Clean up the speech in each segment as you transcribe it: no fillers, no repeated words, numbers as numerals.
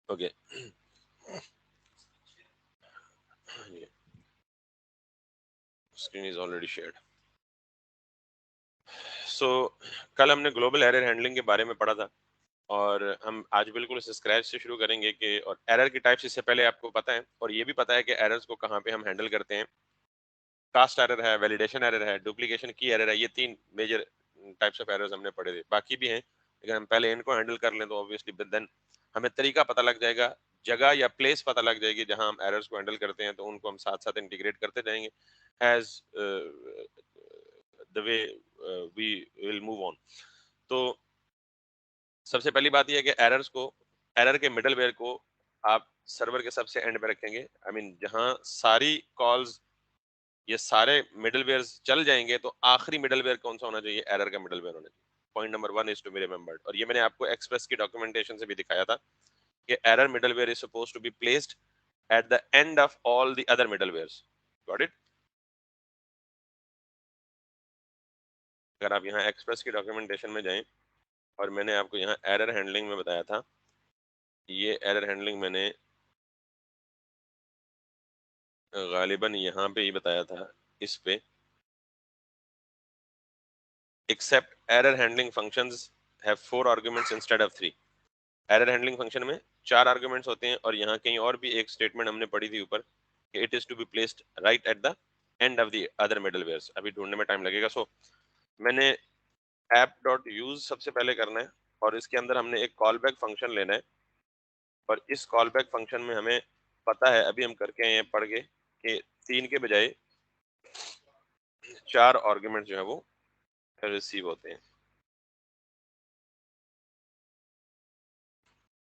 Okay, screen is already shared. So कल हमने global error handling के बारे में पढ़ा था, और हम आज बिल्कुल इसे स्क्रैच से शुरू करेंगे कि और एरर की टाइप्स इससे पहले आपको पता है, और ये भी पता है कि एरर्स को कहाँ पे हम हैंडल करते हैं। कास्ट एरर है, वैलिडेशन एरर है, डुप्लीकेशन की एरर है, ये 3 मेजर टाइप्स ऑफ एरर्स हमने पढ़े थे। बाकी भी हैं, लेकिन हम पहले इनको हैंडल कर लें तो ऑब्वियसली देन हमें तरीका पता लग जाएगा, जगह या प्लेस पता लग जाएगी जहां हम एरर्स को हैंडल करते हैं, तो उनको हम साथ साथ इंटीग्रेट करते जाएंगे as the way we will move on. तो सबसे पहली बात यह है कि एरर के मिडलवेयर को आप सर्वर के सबसे एंड में रखेंगे। आई मीन जहां सारी कॉल्स, ये सारे मिडलवेयर चल जाएंगे, तो आखिरी मिडलवेयर कौन सा होना चाहिए? एरर का मिडलवेयर होना चाहिए। Point number 1 is to be remembered, और ये मैंने आपको एक्सप्रेस की डॉक्यूमेंटेशन से भी दिखाया था कि error middleware is supposed to be placed at the end of all the other middlewares. Got it? अगर आप यहाँ एक्सप्रेस की डॉक्यूमेंटेशन में जाएं, और मैंने आपको यहाँ एरर हैंडलिंग में बताया था, ये एरर हैंडलिंग मैंने गालिबन यहाँ पे ही बताया था, इस पे except error handling functions have 4 arguments instead of 3। Error handling function में 4 आर्गुमेंट्स होते हैं, और यहाँ कहीं और भी एक स्टेटमेंट हमने पढ़ी थी ऊपर कि it is to be placed right at the end of the other middlewares. अभी ढूंढने में टाइम लगेगा। सो मैंने ऐप डॉट यूज सबसे पहले करना है, और इसके अंदर हमने एक कॉल बैक फंक्शन लेना है, और इस कॉल बैक फंक्शन में हमें पता है, अभी हम करके आए हैं पढ़ के, कि 3 के बजाय 4 आर्गुमेंट जो है वो रिसीव होते हैं।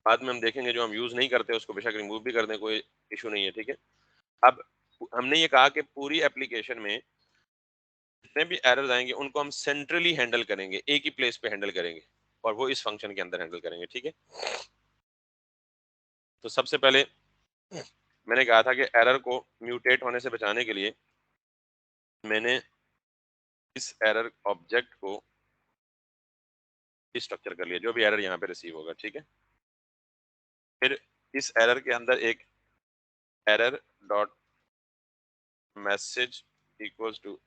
बाद में हम देखेंगे जो हम यूज नहीं करते उसको बेशक रिमूव भी कर दें, कोई इशू नहीं है, ठीक है। अब हमने ये कहा कि पूरी एप्लीकेशन में जितने भी एरर्स आएंगे उनको हम सेंट्रली हैंडल करेंगे, एक ही प्लेस पे हैंडल करेंगे, और वो इस फंक्शन के अंदर हैंडल करेंगे, ठीक है। तो सबसे पहले मैंने कहा था कि एरर को म्यूटेट होने से बचाने के लिए मैंने इस एरर ऑब्जेक्ट को स्ट्रक्चर कर लिया, जो भी एरर यहाँ पे रिसीव होगा, ठीक है। फिर इस एरर के अंदर एक error dot message equals to,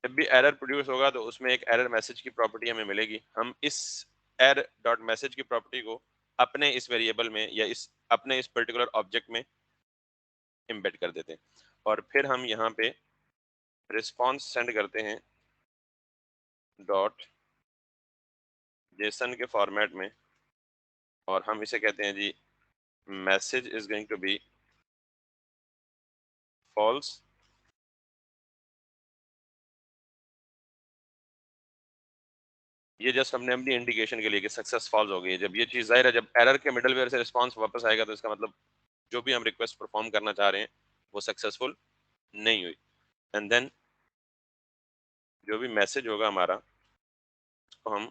जब भी एरर प्रोड्यूस होगा तो उसमें एक एरर मैसेज की प्रॉपर्टी हमें मिलेगी। हम इस एरर डॉट मैसेज की प्रॉपर्टी को अपने इस वेरिएबल में या इस अपने इस पर्टिकुलर ऑब्जेक्ट में एम्बेड कर देते हैं, और फिर हम यहाँ पे रिस्पॉन्स सेंड करते हैं डॉट जेसन के फॉर्मेट में, और हम इसे कहते हैं जी message is going to be false. ये जस्ट हमने अपनी इंडिकेशन के लिए कि सक्सेस फॉल्स हो गई है। जब ये चीज जाहिर है, जब एरर के मिडलवेयर से रिस्पॉन्स वापस आएगा तो इसका मतलब जो भी हम रिक्वेस्ट परफॉर्म करना चाह रहे हैं वो सक्सेसफुल नहीं हुई। एंड देन जो भी मैसेज होगा हमारा, उसको हम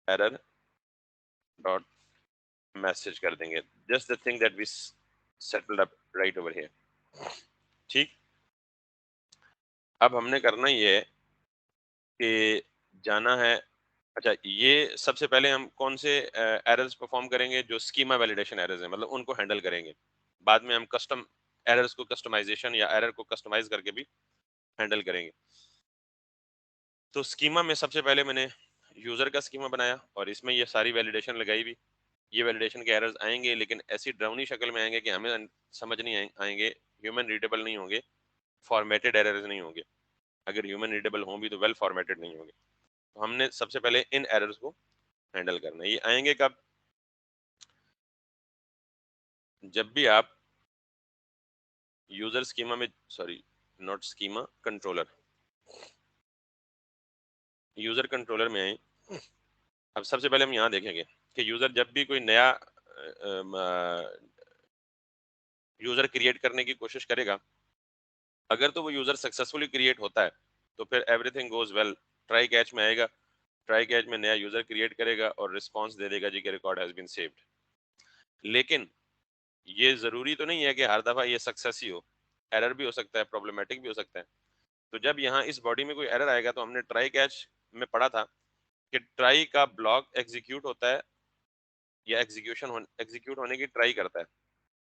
एरर डॉट मैसेज कर देंगे, just the thing that we settled up right over here, ठीक। अब हमने करना ये है कि जाना है, अच्छा ये सबसे पहले हम कौन से एरर्स परफॉर्म करेंगे? जो स्कीमा वैलिडेशन एरर्स हैं, मतलब उनको हैंडल करेंगे। बाद में हम कस्टम एरर्स को कस्टमाइजेशन या एरर को कस्टमाइज करके भी हैंडल करेंगे। तो स्कीमा में सबसे पहले मैंने यूजर का स्कीमा बनाया, और इसमें ये सारी वैलिडेशन लगाई भी। ये वैलिडेशन के एरर्स आएंगे, लेकिन ऐसी ड्राउनी शक्ल में आएंगे कि हमें समझ नहीं आएंगे, ह्यूमन रीडेबल नहीं होंगे, फॉर्मेटेड एरर्स नहीं होंगे। अगर ह्यूमन रीडेबल हों भी तो वेल फॉर्मेटेड नहीं होंगे। तो हमने सबसे पहले इन एरर्स को हैंडल करना है। ये आएंगे कब? जब भी आप यूजर स्कीमा में, sorry not schema, controller, user controller में आए। अब सबसे पहले हम यहाँ देखेंगे कि यूजर जब भी कोई नया यूजर क्रिएट करने की कोशिश करेगा, अगर तो वो यूजर सक्सेसफुली क्रिएट होता है तो फिर everything goes well, try catch में आएगा, ट्राई कैच में नया यूजर क्रिएट करेगा और रिस्पॉन्स दे देगा जी कि रिकॉर्ड हैज बीन सेव्ड। लेकिन ये जरूरी तो नहीं है कि हर दफा ये सक्सेस ही हो, एरर भी हो सकता है, प्रॉब्लमेटिक भी हो सकता है। तो जब यहाँ इस बॉडी में कोई एरर आएगा, तो हमने ट्राई कैच में पढ़ा था कि ट्राई का ब्लॉक एग्जीक्यूट होता है या एग्जीक्यूट होने की ट्राई करता है।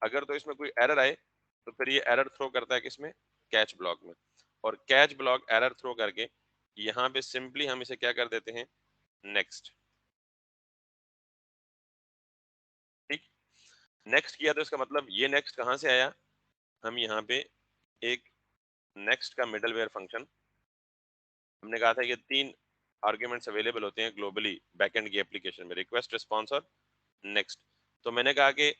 अगर तो इसमें कोई एरर आए तो फिर ये एरर थ्रो करता है किसमें, कैच ब्लॉक में। और कैच ब्लॉक एरर थ्रो करके यहाँ पे सिंपली हम इसे क्या कर देते हैं, नेक्स्ट। ठीक, नेक्स्ट किया तो इसका मतलब ये नेक्स्ट कहाँ से आया, हम यहाँ पे एक नेक्स्ट का मिडलवेयर फंक्शन, हमने कहा था ये 3 आर्ग्यूमेंट्स अवेलेबल होते हैं ग्लोबली बैकएंड की एप्लीकेशन में, रिक्वेस्ट, रिस्पॉन्स और नेक्स्ट। तो मैंने कहा कि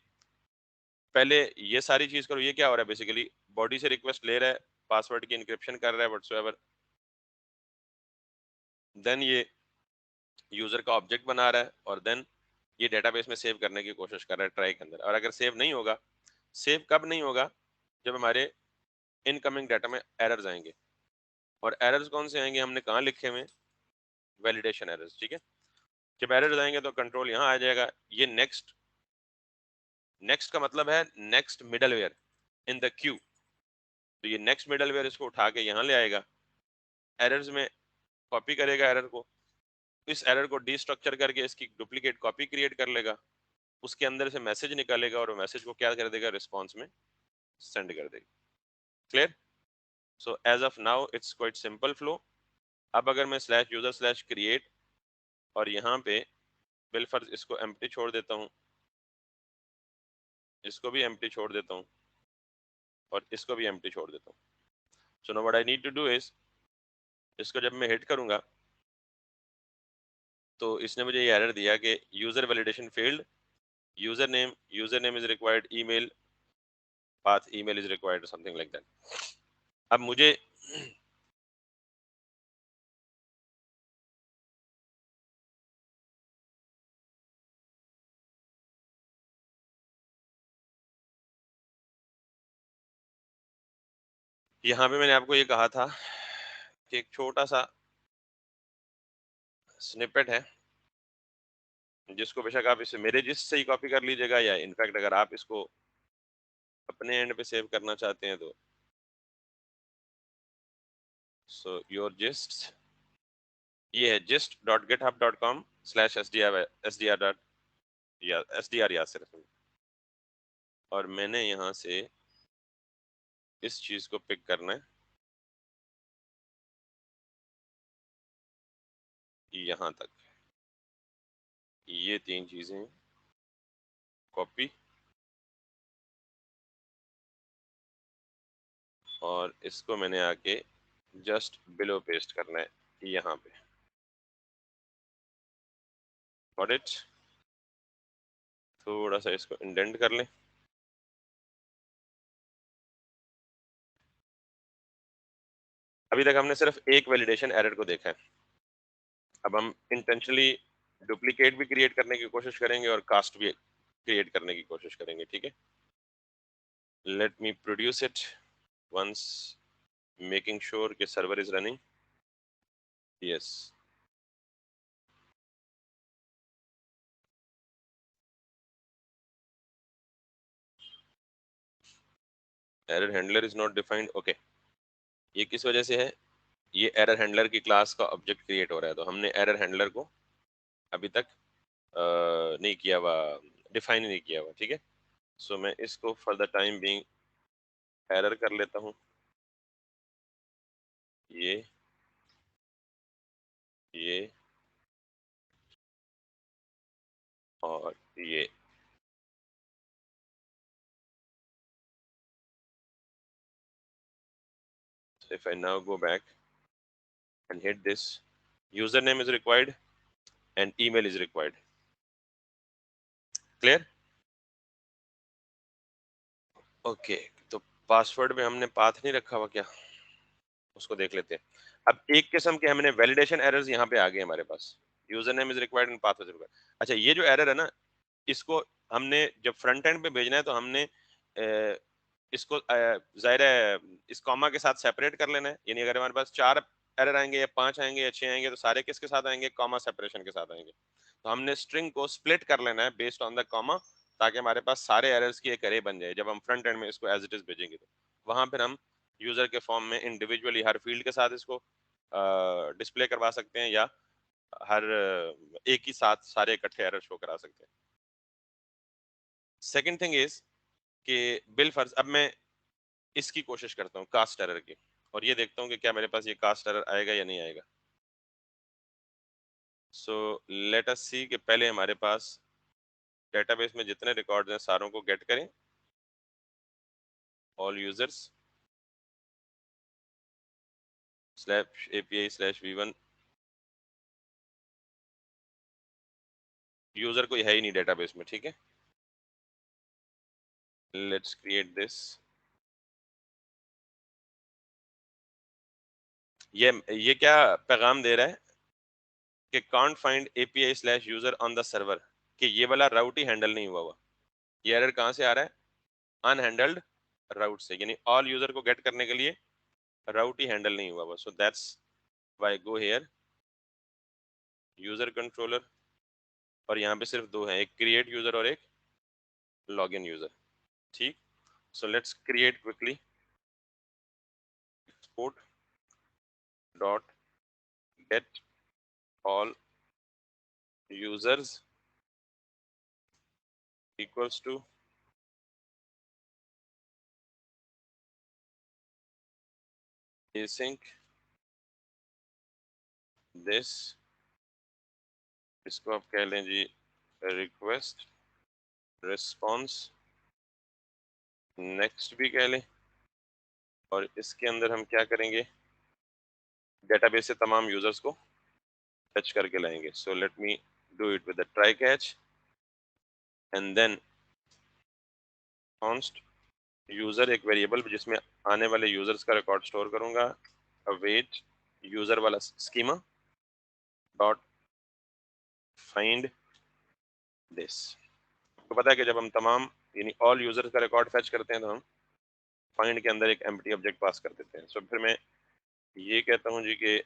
पहले ये सारी चीज करो। ये क्या हो रहा है, बेसिकली बॉडी से रिक्वेस्ट ले रहा है, पासवर्ड की इनक्रिप्शन कर रहा है व्हाटसोएवर, देन ये यूजर का ऑब्जेक्ट बना रहा है और देन ये डेटाबेस में सेव करने की कोशिश कर रहा है ट्राई के अंदर। और अगर सेव नहीं होगा, सेव कब नहीं होगा, जब हमारे इनकमिंग डाटा में एरर्स आएंगे। और एरर्स कौन से आएंगे, हमने कहाँ लिखे हुए, वैलिडेशन एरर्स। ठीक है, जब एरर्स आएंगे तो कंट्रोल यहाँ आ जाएगा। ये नेक्स्ट, नेक्स्ट का मतलब है next middleware in the Q. तो ये नेक्स्ट मिडलवेयर इसको उठा के यहाँ ले आएगा, एरर्स में कॉपी करेगा एरर को, इस एरर को डीस्ट्रक्चर करके इसकी डुप्लीकेट कॉपी क्रिएट कर लेगा, उसके अंदर से मैसेज निकालेगा और मैसेज को क्या कर देगा, रिस्पॉन्स में सेंड कर देगा। Clear? So as of now it's quite simple flow. अब अगर मैं स्लैश यूजर स्लैश क्रिएट और यहाँ पे बिलफर्ज इसको एम्प्टी छोड़ देता हूँ, इसको भी एम्प्टी छोड़ देता हूँ और इसको भी एम्प्टी छोड़ देता हूँ। So now what I need to do is, इसको जब मैं हिट करूंगा तो इसने मुझे ये एरर दिया कि user validation failed, user name is required, email path email is required, something like that. अब मुझे यहाँ पे मैंने आपको ये कहा था कि एक छोटा सा स्निपेट है जिसको बेशक आप इसे मेरे जिस से ही कॉपी कर लीजिएगा, या इनफैक्ट अगर आप इसको अपने एंड पे सेव करना चाहते हैं तो सो योर जिस्ट, ये है gist.github.com/sdr डॉट या sdr यासिर। और मैंने यहाँ से इस चीज को पिक करना है, यहाँ तक ये 3 चीजें कॉपी, और इसको मैंने आके जस्ट बिलो पेस्ट करना है यहाँ पे। Got it? थोड़ा सा इसको इंडेंट कर लें। अभी तक हमने सिर्फ एक वैलिडेशन एरर को देखा है, अब हम इंटेंशनली डुप्लीकेट भी क्रिएट करने की कोशिश करेंगे और कास्ट भी क्रिएट करने की कोशिश करेंगे। ठीक है, let me produce it once, making sure कि server is running. Yes, error handler is not defined. Okay, ये किस वजह से है, ये एरर हैंडलर की क्लास का ऑब्जेक्ट क्रिएट हो रहा है, तो हमने एरर हैंडलर को अभी तक नहीं किया हुआ, डिफाइन नहीं किया हुआ। ठीक है, सो मैं इसको for the time being error कर लेता हूँ, ये ये और ये। So if I now go back and hit this, username is required and email is required. Clear? Okay, तो पासवर्ड में हमने पाथ नहीं रखा हुआ क्या, उसको देख लेते हैं। अब एक किस्म के हमने वैलिडेशन एरर्स यहाँ पे आ गए हमारे पास, user name is required and path is required. अच्छा, ये जो एरर है ना, इसको हमने जब फ्रंट एंड पे भेजना है तो हमने इसको जाहिर है इस कॉमा के साथ सेपरेट कर लेना है। यानी अगर हमारे पास 4 एरर आएंगे या 5 आएंगे या 6 आएंगे तो सारे किसके साथ आएंगे, कॉमा सेपरेशन के साथ आएंगे। तो हमने स्ट्रिंग को स्प्लिट कर लेना है बेस्ड ऑन द कॉमा, ताकि हमारे पास सारे एरर्स की एक अरे बन जाए। जब हम फ्रंट एंड में इसको एज इट इज भेजेंगे तो वहां पर हम यूजर के फॉर्म में इंडिविजुअली हर फील्ड के साथ इसको डिस्प्ले करवा सकते हैं, या हर एक ही साथ सारे इकट्ठे एरर शो करा सकते हैं। सेकंड थिंग इज कि बिल फर्ज, अब मैं इसकी कोशिश करता हूँ कास्ट एरर की, और ये देखता हूँ कि क्या मेरे पास ये कास्ट एरर आएगा या नहीं आएगा। सो लेट अस सी कि पहले हमारे पास डेटाबेस में जितने रिकॉर्ड्स हैं सारों को गेट करें, all users slash API slash V1, user कोई है ही नहीं डेटाबेस में, ठीक है। Let's create this. ये क्या पैगाम दे रहा है कि can't find API slash user on the server, कि ये वाला राउट ही हैंडल नहीं हुआ हुआ। ये एरर कहाँ से आ रहा है? अनहैंडल्ड राउट से, यानी ऑल यूजर को गेट करने के लिए राउट ही हैंडल नहीं हुआ हुआ। So that's why go here user controller, और यहाँ पे सिर्फ दो हैं, एक क्रिएट यूजर और एक लॉगिन यूजर, ठीक। So let's create quickly export dot get all users equals to async this, इसको आप कह लें जी रिक्वेस्ट रिस्पॉन्स, नेक्स्ट भी कह लें, और इसके अंदर हम क्या करेंगे, डेटाबेस से तमाम यूजर्स को फेच करके लाएंगे। So let me do it with the try catch and then const user, एक वेरिएबल जिसमें आने वाले यूजर्स का रिकॉर्ड स्टोर करूंगा, अवेट यूजर वाला स्कीमा डॉट फाइंड दिस। तो पता है कि जब हम तमाम यानी ऑल यूजर्स का रिकॉर्ड फेच करते हैं तो हम फाइंड के अंदर एक एम्प्टी ऑब्जेक्ट पास कर देते हैं। सो फिर मैं ये कहता हूँ जी कि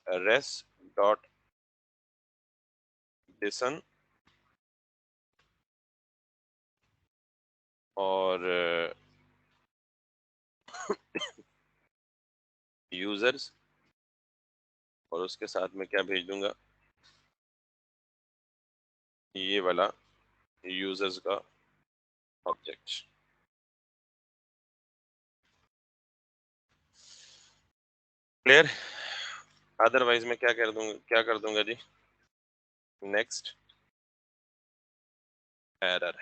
रेस डॉट डिसन और यूजर्स, और उसके साथ में क्या भेज दूंगा, ये वाला यूजर्स का ऑब्जेक्ट। क्लियर? अदरवाइज मैं क्या कर दूंगा जी, नेक्स्ट एरर।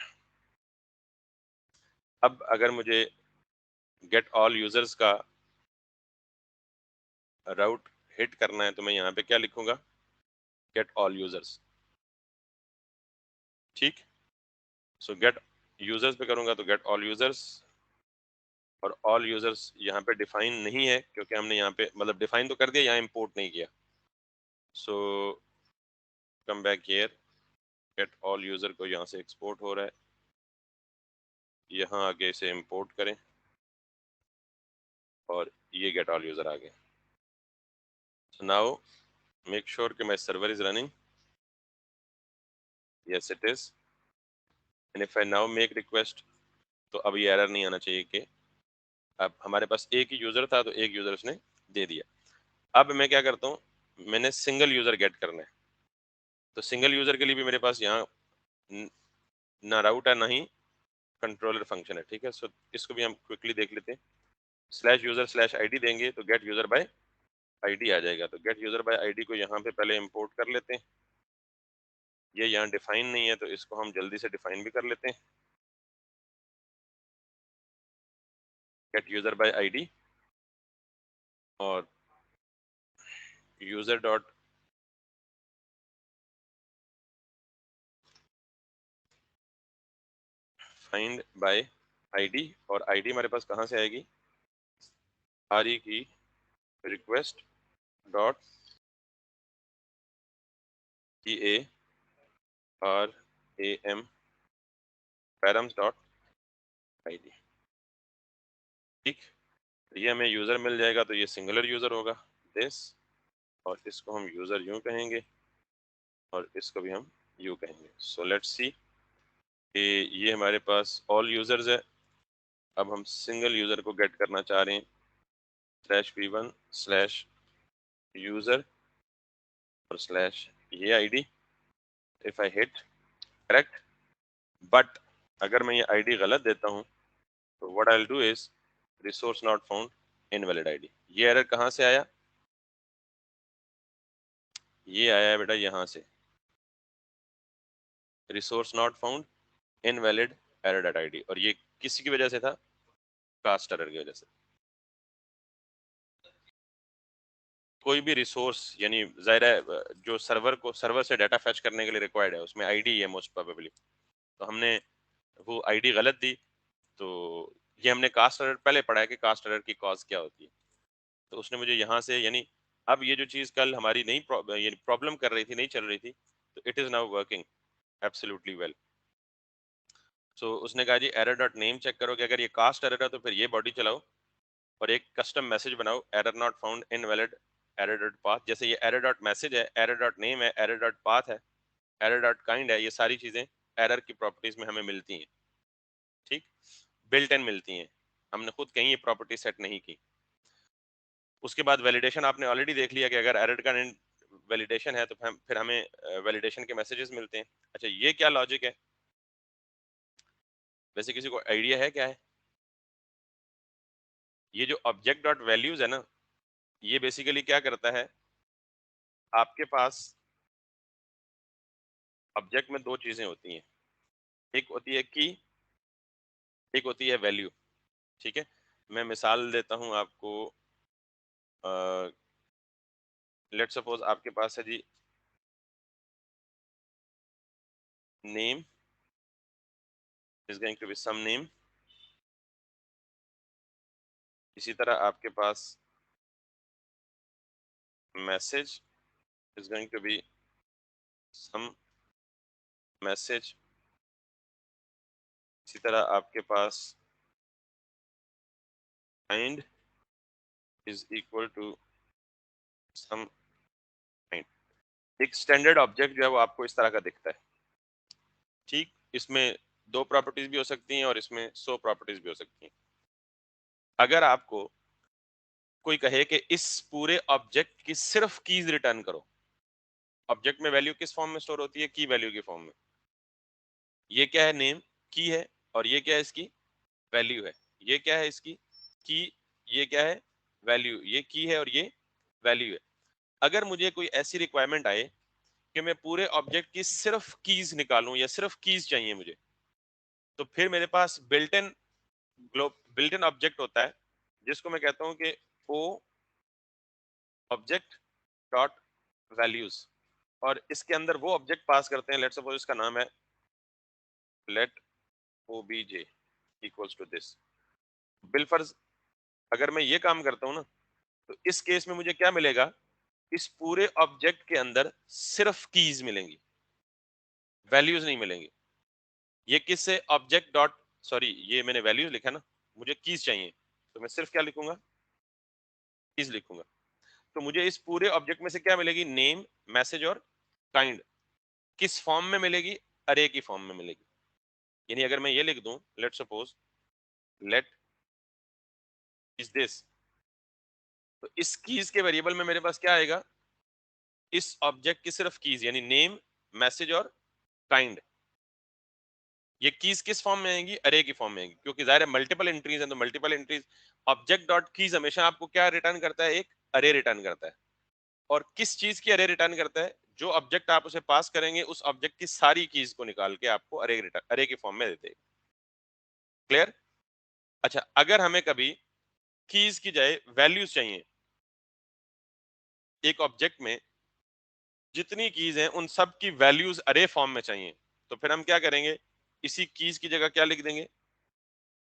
अब अगर मुझे गेट ऑल यूजर्स का राउट हिट करना है तो मैं यहाँ पे क्या लिखूंगा, गेट ऑल यूजर्स, ठीक। सो गेट यूजर्स पे करूंगा तो गेट ऑल यूजर्स, और ऑल यूजर्स यहाँ पे डिफाइन नहीं है क्योंकि हमने यहाँ पे मतलब डिफाइन तो कर दिया, यहाँ इंपोर्ट नहीं किया। So come back here, get all user को यहाँ से एक्सपोर्ट हो रहा है, यहाँ आगे इसे इंपोर्ट करें और ये गेट ऑल यूजर आ गए। सो नाउ मेक श्योर कि my server is running, yes it is, and if I now make request तो अब ये एरर नहीं आना चाहिए कि अब हमारे पास एक ही यूजर था तो एक यूजर उसने दे दिया। अब मैं क्या करता हूँ, मैंने सिंगल यूजर गेट करना है, तो सिंगल यूजर के लिए भी मेरे पास यहाँ ना राउट है ना ही कंट्रोलर फंक्शन है, ठीक है। सो इसको भी हम क्विकली देख लेते हैं। स्लैश यूजर स्लैश आईडी देंगे तो गेट यूजर बाय आईडी आ जाएगा, तो गेट यूजर बाय आईडी को यहाँ पे पहले इंपोर्ट कर लेते हैं। ये यहाँ डिफाइन नहीं है तो इसको हम जल्दी से डिफाइन भी कर लेते हैं, गेट यूजर बाय आईडी और user dot find by ID, और आईडी हमारे पास कहाँ से आएगी, आर ई की request dot PARAM params dot ID, ठीक। ये हमें यूजर मिल जाएगा तो ये सिंगुलर यूजर होगा दिस, और इसको हम यूजर यूं कहेंगे और इसको भी हम यू कहेंगे। सो लेट्स सी कि ये हमारे पास ऑल यूजर्स है। अब हम सिंगल यूजर को गेट करना चाह रहे हैं, स्लैश V1 स्लैश यूजर और स्लैश ये ID, if I hit correct, but अगर मैं ये आईडी गलत देता हूँ तो what I will do is resource not found, invalid ID. ये एरर कहाँ से आया? ये आया है बेटा यहाँ से, resource not found, invalid error dot ID. और ये किसी की वजह से था? कास्ट एरर की वजह से। कोई भी रिसोर्स यानी जाहिर है जो सर्वर से डाटा फैच करने के लिए रिक्वायर्ड है उसमें आईडी है मोस्ट प्रोबेबली, तो हमने वो आईडी गलत दी। तो ये हमने कास्ट एरर पहले पढ़ा है कि कास्ट एरर की कॉज क्या होती है। तो उसने मुझे यहाँ से यानी अब ये जो चीज़ कल हमारी नहीं यानी प्रॉब्लम कर रही थी, नहीं चल रही थी, तो it is now working absolutely well. So उसने कहा जी एरर डॉट नेम चेक करो कि अगर ये कास्ट एरर है तो फिर ये बॉडी चलाओ और एक कस्टम मैसेज बनाओ error not found invalid error dot path. जैसे ये एरर डॉट मैसेज है, एरर डॉट नेम है, एरर डॉट पाथ है, एरर डॉट काइंड है, ये सारी चीजें एरर की प्रॉपर्टीज में हमें मिलती हैं। ठीक, बिल्ट इन मिलती हैं, हमने खुद कहीं ये प्रॉपर्टी सेट नहीं की। उसके बाद वैलिडेशन आपने ऑलरेडी देख लिया कि अगर एरर का वैलिडेशन है तो फिर हमें वैलिडेशन के मैसेजेस मिलते हैं। अच्छा, ये क्या लॉजिक है? वैसे किसी को आइडिया है क्या है? ये जो ऑब्जेक्ट डॉट वैल्यूज है ना, ये बेसिकली क्या करता है, आपके पास ऑब्जेक्ट में दो चीजें होती हैं, एक होती है की, एक होती है वैल्यू। ठीक है, मैं मिसाल देता हूं आपको। लेट सपोज आपके पास है जी name is going to be some name, इसी तरह आपके पास message is going to be some message, इसी तरह आपके पास kind is equal to some kind. एक स्टैंडर्ड ऑब्जेक्ट जो है वो आपको इस तरह का दिखता है। ठीक, इसमें दो प्रॉपर्टीज भी हो सकती हैं और इसमें 100 प्रॉपर्टीज भी हो सकती हैं। अगर आपको कोई कहे कि इस पूरे ऑब्जेक्ट की सिर्फ कीज रिटर्न करो, ऑब्जेक्ट में वैल्यू किस फॉर्म में स्टोर होती है? की वैल्यू के फॉर्म में। ये क्या है? नेम की है, और ये क्या है? इसकी वैल्यू है। ये क्या है? इसकी की। ये क्या है? वैल्यू। ये की है और ये वैल्यू है। अगर मुझे कोई ऐसी रिक्वायरमेंट आए कि मैं पूरे ऑब्जेक्ट की सिर्फ कीज निकालूं या सिर्फ कीज चाहिए मुझे, तो फिर मेरे पास बिल्ट इन ऑब्जेक्ट होता है जिसको मैं कहता हूं कि ओ ऑब्जेक्ट डॉट वैल्यूज, और इसके अंदर वो ऑब्जेक्ट पास करते हैं। लेट सपोज इसका नाम है let obj equals to this. बिलफर्ज अगर मैं ये काम करता हूं ना, तो इस केस में मुझे क्या मिलेगा? इस पूरे ऑब्जेक्ट के अंदर सिर्फ कीज मिलेंगी, वैल्यूज नहीं मिलेंगी। ये किससे? ऑब्जेक्ट डॉट, सॉरी ये मैंने वैल्यूज लिखा ना, मुझे कीज चाहिए, तो मैं सिर्फ क्या लिखूंगा? कीज लिखूंगा। तो मुझे इस पूरे ऑब्जेक्ट में से क्या मिलेगी? नेम, मैसेज और काइंड। किस फॉर्म में मिलेगी? अरे की फॉर्म में मिलेगी। यानी अगर मैं ये लिख दूं let suppose let is this, तो इस कीज के वेरिएबल में मेरे पास क्या आएगा? इस ऑब्जेक्ट की सिर्फ कीज यानी नेम, मैसेज और काइंड। ये कीज किस फॉर्म में आएंगी? अरे की फॉर्म में आएंगी, क्योंकि जाहिर है मल्टीपल एंट्रीज हैं, तो multiple entries object dot keys हमेशा आपको क्या रिटर्न करता है? एक अरे रिटर्न करता है। और किस चीज की अरे रिटर्न करता है? जो ऑब्जेक्ट आप उसे पास करेंगे उस ऑब्जेक्ट की सारी कीज को निकाल के आपको अरे रिटर्न, अरे की फॉर्म में दे देगा। क्लियर? अच्छा, अगर हमें कभी कीज की जाए वैल्यूज चाहिए, एक ऑब्जेक्ट में जितनी कीज हैं उन सब की वैल्यूज अरे फॉर्म में चाहिए, तो फिर हम क्या करेंगे? इसी कीज की जगह क्या लिख देंगे?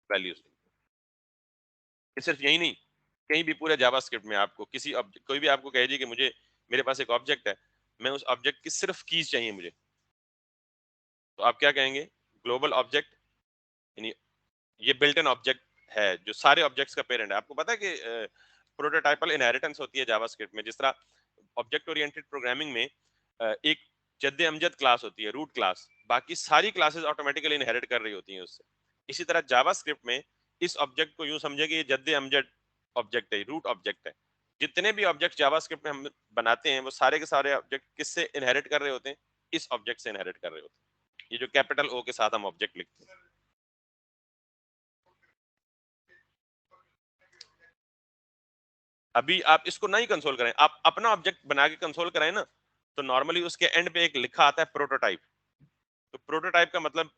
वैल्यूज। ये सिर्फ यही नहीं, कहीं भी पूरे जावास्क्रिप्ट में आपको किसी ऑब्जेक्ट, कोई भी आपको कहे जी कि मुझे मेरे पास एक ऑब्जेक्ट है, मैं उस ऑब्जेक्ट की सिर्फ कीज चाहिए मुझे, तो आप क्या कहेंगे? ग्लोबल ऑब्जेक्ट, यानी ये बिल्ट इन ऑब्जेक्ट है जो सारे ऑब्जेक्ट्स का पेरेंट है। आपको पता है कि प्रोटोटाइपल इनहेरिटेंस होती है जावास्क्रिप्ट में। जिस तरह ऑब्जेक्ट ओरिएंटेड प्रोग्रामिंग में एक जद्दे अमजद क्लास होती है, रूट क्लास, बाकी सारी क्लासेस ऑटोमेटिकली इनहेरिट कर रही होती हैं उससे। इसी तरह जावास्क्रिप्ट में इस ऑब्जेक्ट को यूं समझे कि ये जद्दे अमजद ऑब्जेक्ट है, रूट ऑब्जेक्ट है। जितने भी ऑब्जेक्ट जावास्क्रिप्ट में हम बनाते हैं वो सारे के सारे ऑब्जेक्ट किससे इनहेरिट कर रहे होते हैं? इस ऑब्जेक्ट से इनहेरिट कर रहे होते हैं। ये जो कैपिटल ओ के साथ हम ऑब्जेक्ट लिखते हैं, अभी आप इसको नहीं कंसोल करें, आप अपना ऑब्जेक्ट बना के कंसोल कराएं ना, तो नॉर्मली उसके एंड पे एक लिखा आता है प्रोटोटाइप। तो प्रोटोटाइप का मतलब,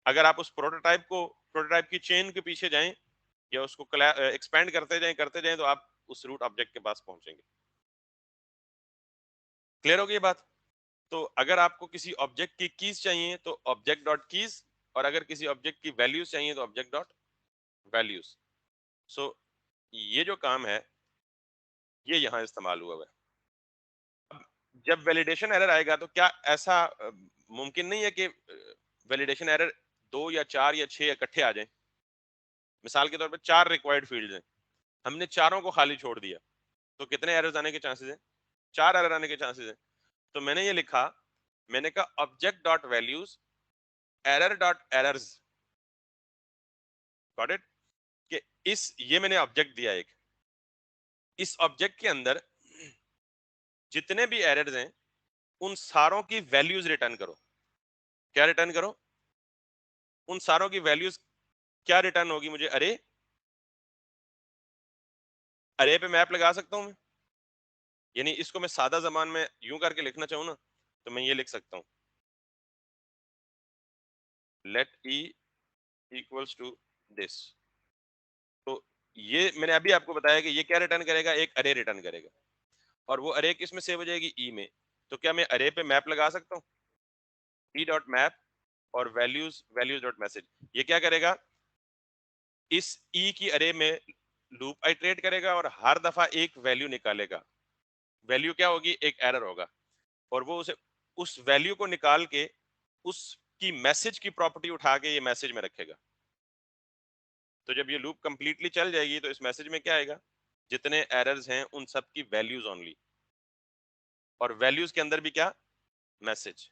अगर आप उस प्रोटोटाइप की चेन के पीछे जाएं या उसको एक्सपेंड करते जाएं तो आप उस रूट ऑब्जेक्ट के पास पहुंचेंगे। क्लियर हो गई ये बात? तो अगर आपको किसी ऑब्जेक्ट की कीज चाहिए तो ऑब्जेक्ट डॉट कीज, और अगर किसी ऑब्जेक्ट की वैल्यूज चाहिए तो ऑब्जेक्ट डॉट वैल्यूज। सो ये जो काम है ये यहां इस्तेमाल हुआ है। अब जब वैलिडेशन एरर आएगा तो क्या ऐसा मुमकिन नहीं है कि वैलिडेशन एरर 2 या 4 या 6 इकट्ठे आ जाएं? मिसाल के तौर पे 4 रिक्वायर्ड फील्ड्स हैं, हमने चारों को खाली छोड़ दिया, तो कितने एरर्स आने के चांसेस हैं? 4 एरर आने के चांसेस हैं। तो मैंने ये लिखा, मैंने कहा object dot values error dot errors, got it? कि इस ये मैंने ऑब्जेक्ट दिया एक, इस ऑब्जेक्ट के अंदर जितने भी एरर्स हैं उन सारों की वैल्यूज रिटर्न करो। क्या रिटर्न करो? उन सारों की वैल्यूज। क्या रिटर्न होगी मुझे? अरे, अरे पे मैप लगा सकता हूं मैं, यानी इसको मैं सादा जबान में यूं करके लिखना चाहूं ना, तो मैं ये लिख सकता हूं, let e equals to this. तो ये मैंने अभी आपको बताया कि ये क्या रिटर्न करेगा, एक अरे रिटर्न करेगा, और वो अरे किस में सेव हो जाएगी? ई में। तो क्या मैं अरे पे मैप लगा सकता हूँ? ई डॉट मैप और वैल्यूज वैल्यूज डॉट मैसेज, ये क्या करेगा? इस ई की अरे में लूप आइटरेट करेगा और हर दफा एक वैल्यू निकालेगा। वैल्यू क्या होगी? एक एरर होगा, और वो उसे उस वैल्यू को निकाल के उसकी मैसेज की प्रॉपर्टी उठा के ये मैसेज में रखेगा। तो जब ये लूप कंप्लीटली चल जाएगी तो इस मैसेज में क्या आएगा? जितने एरर्स हैं उन सब की वैल्यूज ओनली, और वैल्यूज के अंदर भी क्या? Message.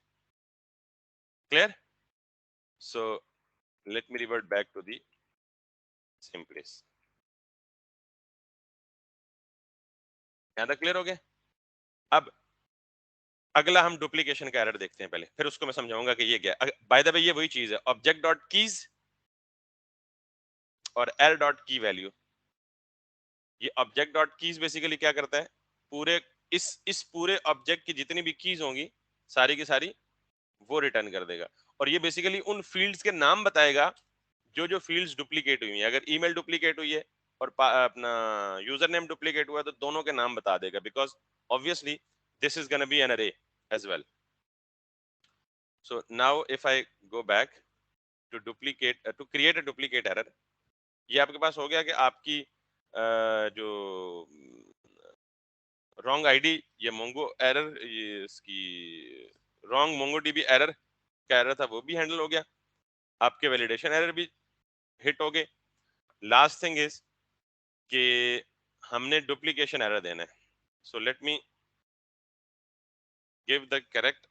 Clear? So let me revert back to the same place. यहां तक क्लियर हो गया? अब अगला हम डुप्लीकेशन का एरर देखते हैं पहले, फिर उसको मैं समझाऊंगा कि ये क्या। बाय द वे ये वही चीज है, ऑब्जेक्ट डॉट कीज और एल डॉट की वैल्यू। ये ऑब्जेक्ट डॉट कीज बेसिकली क्या करता है? पूरे इस पूरे ऑब्जेक्ट की जितनी भी कीज होंगी सारी की सारी वो रिटर्न कर देगा, और ये बेसिकली उन फील्ड्स के नाम बताएगा जो जो फील्ड्स डुप्लीकेट हुई हैं। अगर ईमेल डुप्लीकेट हुई है और अपना यूजर नेम डुप्लीकेट हुआ है तो दोनों के नाम बता देगा, because obviously this is gonna be an array as well. So now if I go back to create a duplicate error, ये आपके पास हो गया कि आपकी जो रॉन्ग आईडी, ये मोंगो एरर, ये इसकी रॉन्ग मोंगोडीबी एरर का एरर था वो भी हैंडल हो गया, आपके वैलिडेशन एरर भी हिट हो गए। लास्ट थिंग इज कि हमने डुप्लीकेशन एरर देना है। सो let me give the correct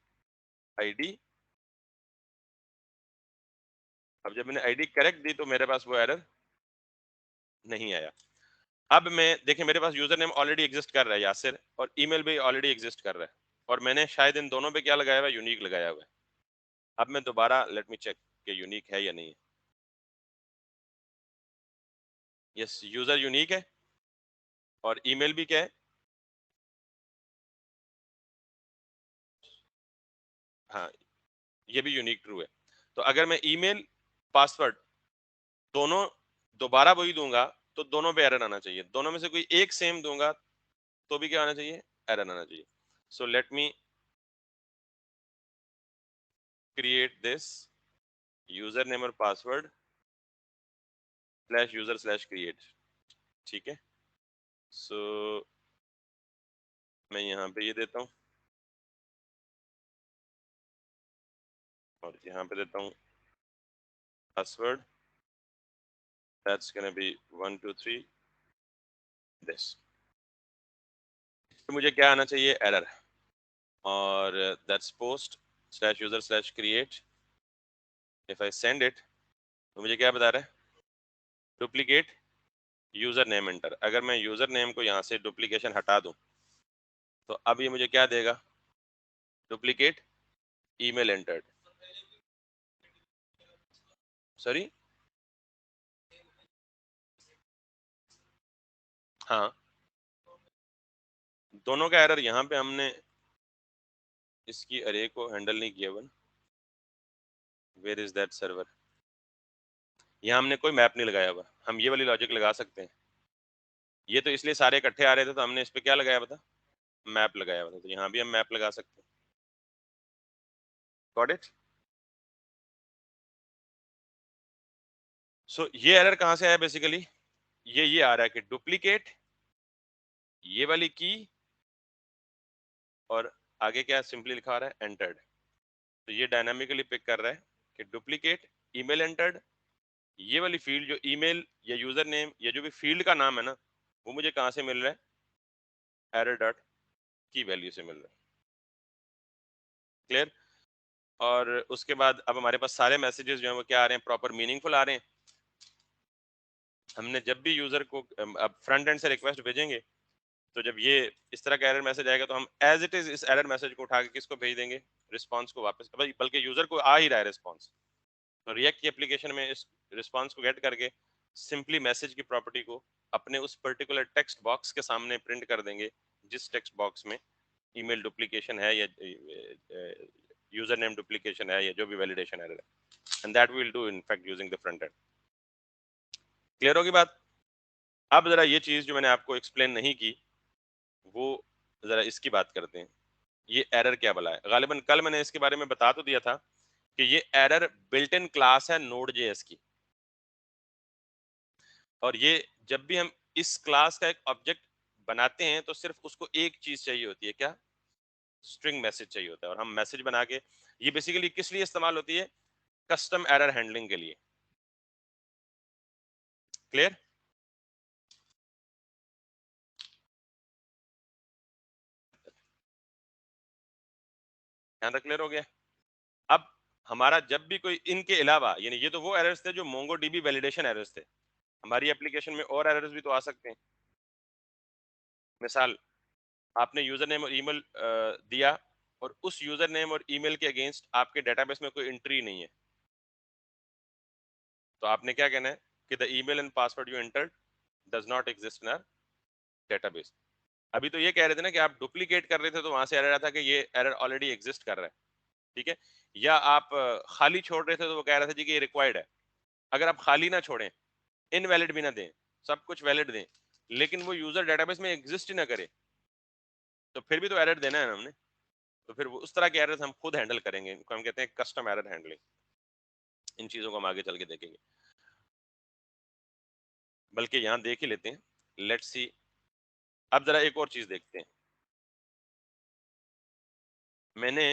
ID. अब जब मैंने आईडी करेक्ट दी तो मेरे पास वो एरर नहीं आया। अब मैं देखिए, मेरे पास यूजर नेम ऑलरेडी एग्जिस्ट कर रहा है यासिर, और ईमेल भी ऑलरेडी एग्जिस्ट कर रहा है, और मैंने शायद इन दोनों पे क्या लगाया हुआ है? यूनिक लगाया हुआ है। अब मैं दोबारा लेट मी चेक कि यूनिक है या नहीं है। यस, यूजर यूनिक है, और ईमेल भी क्या है? हाँ, ये भी यूनिक ट्रू है। तो अगर मैं ईमेल पासवर्ड दोनों दोबारा वही दूंगा तो दोनों पे एरर आना चाहिए, दोनों में से कोई एक सेम दूंगा तो भी क्या आना चाहिए? एरर आना चाहिए। So let me create this user name और password slash user slash create. ठीक है, सो मैं यहाँ पे ये देता हूँ और यहाँ पे देता हूँ password, that's gonna B 123 this. तो मुझे क्या आना चाहिए? एरर। और that's post slash user slash create. If I send it तो मुझे क्या बता रहा है? Duplicate user name enter. अगर मैं यूजर नेम को यहाँ से डुप्लीकेशन हटा दूं तो अब ये मुझे क्या देगा? Duplicate email entered. सॉरी, हाँ, दोनों का एरर यहाँ पे हमने इसकी अरे को हैंडल नहीं किया one, where is that server, यहाँ हमने कोई मैप नहीं लगाया हुआ। हम ये वाली लॉजिक लगा सकते हैं, ये तो इसलिए सारे इकट्ठे आ रहे थे तो हमने इस पे क्या लगाया था, मैप लगाया हुआ था, तो यहाँ भी हम मैप लगा सकते हैं। Got it? सो ये एरर कहाँ से आया बेसिकली, ये आ रहा है कि डुप्लीकेट ये वाली की, और आगे क्या सिंपली लिखा रहा है एंटर्ड, तो ये डायनामिकली पिक कर रहा है कि डुप्लीकेट ईमेल एंटर्ड, ये वाली फील्ड जो ईमेल या यूजर नेम या जो भी फील्ड का नाम है ना, वो मुझे कहाँ से मिल रहा है, एरर डॉट की वैल्यू से मिल रहा है। क्लियर? और उसके बाद अब हमारे पास सारे मैसेजेस जो हैं वो क्या आ रहे हैं, प्रॉपर मीनिंगफुल आ रहे हैं। हमने जब भी यूजर को अब फ्रंट एंड से रिक्वेस्ट भेजेंगे, तो जब ये इस तरह का एरर मैसेज आएगा तो हम एज इट इज इस एरर मैसेज को उठा के किसको भेज देंगे, रिस्पांस को वापस, बल्कि यूजर को आ ही रहा है रिस्पांस, तो रिएक्ट की एप्लीकेशन में इस रिस्पांस को गेट करके सिंपली मैसेज की प्रॉपर्टी को अपने उस पर्टिकुलर टेक्स्ट बॉक्स के सामने प्रिंट कर देंगे, जिस टेक्स्ट बॉक्स में ईमेल डुप्लीकेशन है या यूजर नेम डुप्लीकेशन है या जो भी वैलिडेशन एरर है, and that will do in fact using the front end. Clear होगी बात? अब जरा ये चीज जो मैंने आपको एक्सप्लेन नहीं की, वो जरा इसकी बात करते हैं। ये एरर क्या भला है? गालिबन कल मैंने इसके बारे में बता तो दिया था कि ये एरर बिल्ट इन क्लास है नोड जेएस की, और ये जब भी हम इस क्लास का एक ऑब्जेक्ट बनाते हैं तो सिर्फ उसको एक चीज चाहिए होती है, क्या? स्ट्रिंग मैसेज चाहिए होता है, और हम मैसेज बना के, ये बेसिकली किस लिए इस्तेमाल होती है, कस्टम एरर हैंडलिंग के लिए। क्लियर? यहाँ तक क्लियर हो गया? अब हमारा जब भी कोई इनके अलावा, यानी ये तो वो एरर्स थे जो मोंगो डीबी वैलिडेशन एरर्स थे, हमारी एप्लीकेशन में और एरर्स भी तो आ सकते हैं। मिसाल, आपने यूजर नेम और ईमेल दिया, और उस यूजर नेम और ईमेल के अगेंस्ट आपके डेटाबेस में कोई एंट्री नहीं है, तो आपने क्या कहना है कि the email and password you entered does not exist in our database. अभी तो ये कह रहे थे ना कि आप डुप्लीकेट कर रहे थे, तो वहां से एरर आया था कि ये एरर ऑलरेडी एग्जिस्ट कर रहा है, ठीक है? या आप खाली छोड़ रहे थे तो वो कह रहा था जी कि ये रिक्वायर्ड है। अगर आप खाली ना छोड़ें, इनवैलिड भी ना दें, सब कुछ वैलिड दें, लेकिन वो यूजर डेटाबेस में एग्जिस्ट ही ना करे, तो फिर भी तो एरर देना है ना हमने। तो फिर उस तरह के एरर्स हम खुद हैंडल करेंगे, इनको हम कहते हैं कस्टम एरर हैंडलिंग। इन चीजों को हम आगे चल के देखेंगे, बल्कि यहाँ देख ही लेते हैं। लेट्स सी, अब जरा एक और चीज देखते हैं। मैंने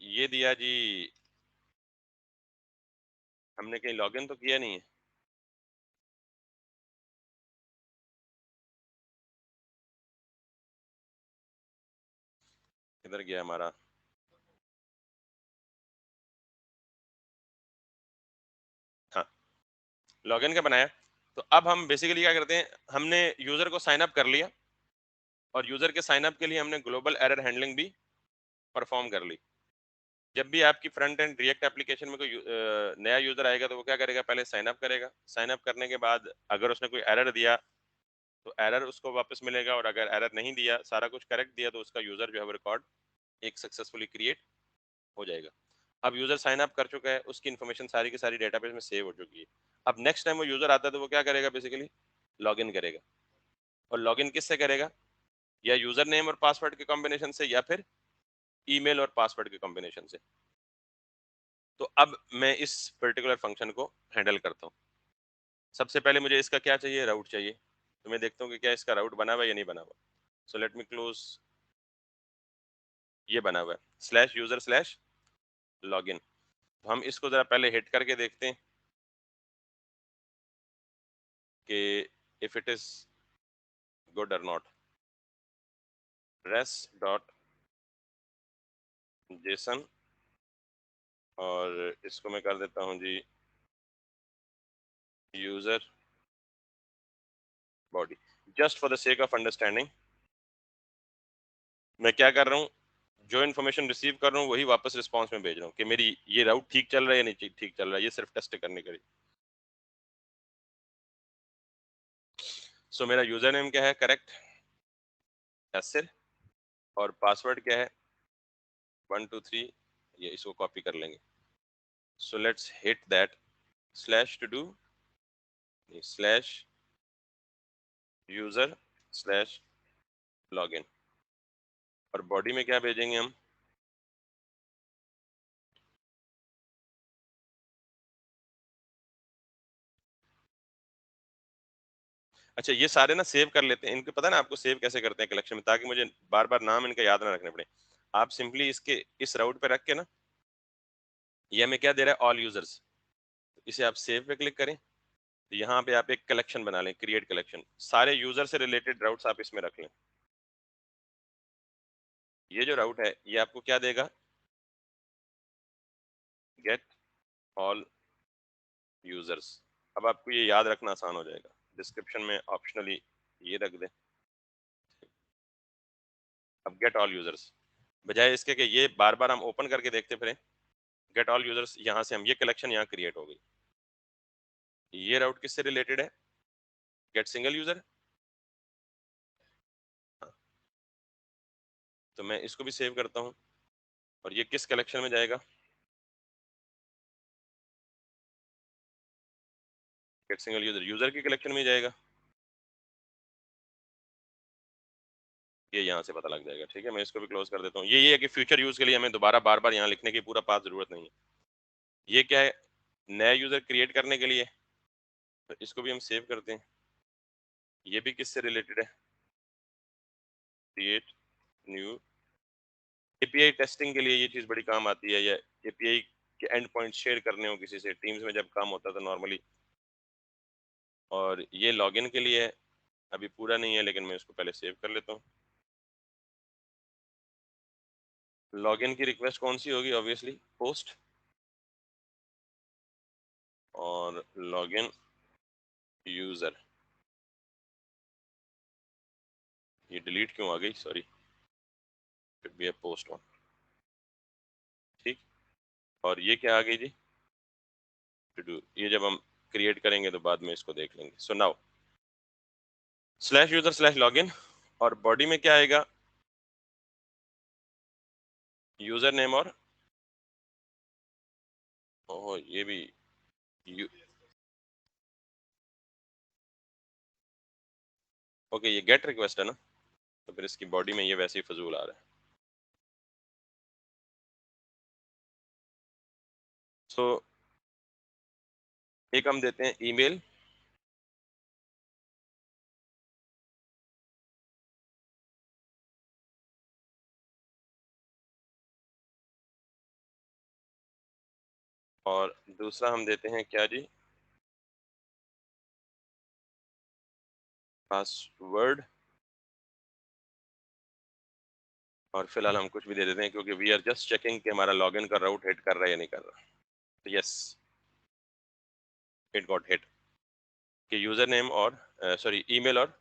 ये दिया जी, हमने कहीं लॉगिन तो किया नहीं है, किधर गया हमारा, हाँ, लॉगिन का बनाया। तो अब हम बेसिकली क्या करते हैं, हमने यूजर को साइन अप कर लिया, और यूजर के साइन अप के लिए हमने ग्लोबल एरर हैंडलिंग भी परफॉर्म कर ली। जब भी आपकी फ्रंट एंड रिएक्ट एप्लीकेशन में कोई नया यूजर आएगा तो वो क्या करेगा, पहले साइन अप करेगा। साइन अप करने के बाद अगर उसने कोई एरर दिया तो एरर उसको वापस मिलेगा, और अगर एरर नहीं दिया, सारा कुछ करेक्ट दिया, तो उसका यूजर जो है वो रिकॉर्ड एक सक्सेसफुली क्रिएट हो जाएगा। अब यूजर साइन अप कर चुका है, उसकी इन्फॉर्मेशन सारी की सारी डेटाबेस में सेव हो चुकी है। अब नेक्स्ट टाइम वो यूजर आता है तो वो क्या करेगा, बेसिकली लॉगिन करेगा। और लॉगिन किससे करेगा, या यूजर नेम और पासवर्ड के कॉम्बिनेशन से, या फिर ईमेल और पासवर्ड के कॉम्बिनेशन से। तो अब मैं इस पर्टिकुलर फंक्शन को हैंडल करता हूँ। सबसे पहले मुझे इसका क्या चाहिए, राउट चाहिए। तो मैं देखता हूँ कि क्या इसका राउट बना हुआ है या नहीं बना हुआ। सो लेट मी क्लोज, ये बना हुआ है स्लैश यूजर स्लैश लॉगिन। तो हम इसको जरा पहले हिट करके देखते हैं कि इफ इट इज गुड और नॉट। res डॉट जेसन, और इसको मैं कर देता हूँ जी user body. Just for the sake of understanding, मैं क्या कर रहा हूँ, जो इन्फॉर्मेशन रिसीव कर रहा हूँ वही वापस रिस्पॉन्स में भेज रहा हूँ कि मेरी ये राउट ठीक चल रहा है या नहीं ठीक चल रहा है, ये सिर्फ टेस्ट करने के लिए। सो मेरा यूजर नेम क्या है, करेक्ट यासिर, और पासवर्ड क्या है 123, ये इसको कॉपी कर लेंगे। So let's hit that slash to do slash user slash login, और बॉडी में क्या भेजेंगे हम, अच्छा ये सारे ना सेव कर लेते हैं, इनको पता है ना आपको सेव कैसे करते हैं कलेक्शन में, ताकि मुझे बार बार नाम इनका याद ना रखने पड़े। आप सिंपली इसके इस राउट पे रख के ना, ये हमें क्या दे रहा है, ऑल यूजर्स, इसे आप सेव पे क्लिक करें, तो यहाँ पे आप एक कलेक्शन बना लें, क्रिएट कलेक्शन, सारे यूजर से रिलेटेड राउट्स आप इसमें रख लें। ये जो राउट है ये आपको क्या देगा, गेट ऑल यूजर्स। अब आपको ये याद रखना आसान हो जाएगा, डिस्क्रिप्शन में ऑप्शनली ये रख दें। अब गेट ऑल यूजर्स, बजाय इसके कि ये बार बार हम ओपन करके देखते फिरें, गेट ऑल यूजर्स, यहाँ से हम ये कलेक्शन यहाँ क्रिएट हो गई। ये राउट किससे रिलेटेड है, गेट सिंगल यूजर, तो मैं इसको भी सेव करता हूँ, और ये किस कलेक्शन में जाएगा, गेट सिंगल यूजर, यूजर की कलेक्शन में जाएगा। ये यहाँ से पता लग जाएगा, ठीक है। मैं इसको भी क्लोज कर देता हूँ। ये है कि फ्यूचर यूज के लिए हमें दोबारा बार बार यहाँ लिखने की पूरा पास जरूरत नहीं है। ये क्या है, नया यूजर क्रिएट करने के लिए, तो इसको भी हम सेव करते हैं। ये भी किससे रिलेटेड है, क्रिएट न्यू, एपीआई टेस्टिंग के लिए ये चीज बड़ी काम आती है, या एपीआई के एंड पॉइंट शेयर करने हो किसी से, टीम्स में जब काम होता है तो नॉर्मली। और ये लॉगिन के लिए है, अभी पूरा नहीं है लेकिन मैं इसको पहले सेव कर लेता हूँ। लॉगिन की रिक्वेस्ट कौन सी होगी, ऑब्वियसली पोस्ट, और लॉगिन यूजर, ये डिलीट क्यों आ गई, sorry, should be a post on, ठीक। और ये क्या आ गई जी, टू डू, ये जब हम क्रिएट करेंगे तो बाद में इसको देख लेंगे। So now slash user slash login, और बॉडी में क्या आएगा, यूजर नेम, और ओह ये भी यू, ओके ये गेट रिक्वेस्ट है ना, तो फिर इसकी बॉडी में ये वैसे ही फजूल आ रहा है। सो एक हम देते हैं ईमेल, और दूसरा हम देते हैं क्या जी, पासवर्ड, और फिलहाल हम कुछ भी दे देते हैं क्योंकि वी आर जस्ट चेकिंग कि हमारा लॉगिन का राउट हिट कर रहा है या नहीं कर रहा। तो यस, इट गॉट हिट, कि यूजर नेम और सॉरी ईमेल और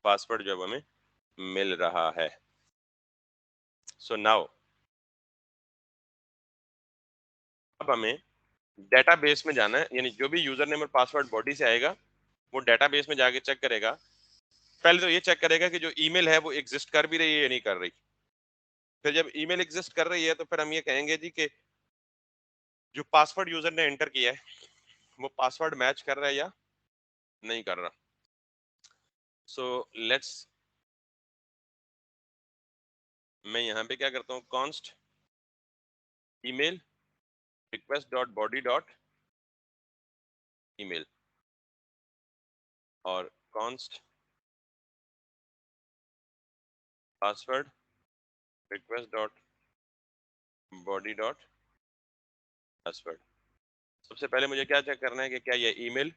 पासवर्ड जब हमें मिल रहा है। सो नाउ अब हमें डेटाबेस में जाना है, यानी जो भी यूजर नेम और पासवर्ड बॉडी से आएगा वो डेटाबेस में जाके चेक करेगा। पहले तो ये चेक करेगा कि जो ईमेल है वो एग्जिस्ट कर भी रही है या नहीं कर रही। फिर जब ईमेल एग्जिस्ट कर रही है तो फिर हम ये कहेंगे जी कि जो पासवर्ड यूजर ने एंटर किया है वो पासवर्ड मैच कर रहा है या नहीं कर रहा। सो लेट्स, मैं यहाँ पे क्या करता हूँ, const email request dot body dot email, और const password request dot body dot password. सबसे पहले मुझे क्या चेक करना है कि क्या ये ईमेल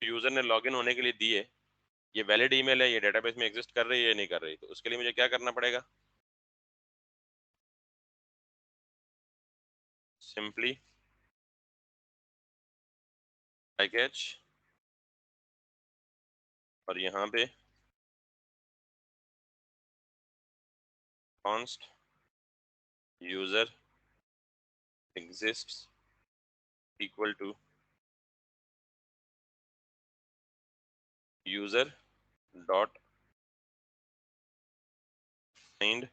यूजर ने लॉगिन होने के लिए दी है, ये वैलिड ईमेल है, ये डेटाबेस में एग्जिस्ट कर रही है या नहीं कर रही। तो उसके लिए मुझे क्या करना पड़ेगा, सिंपली पैकेज, और यहाँ पे const user exists equal to user dot find,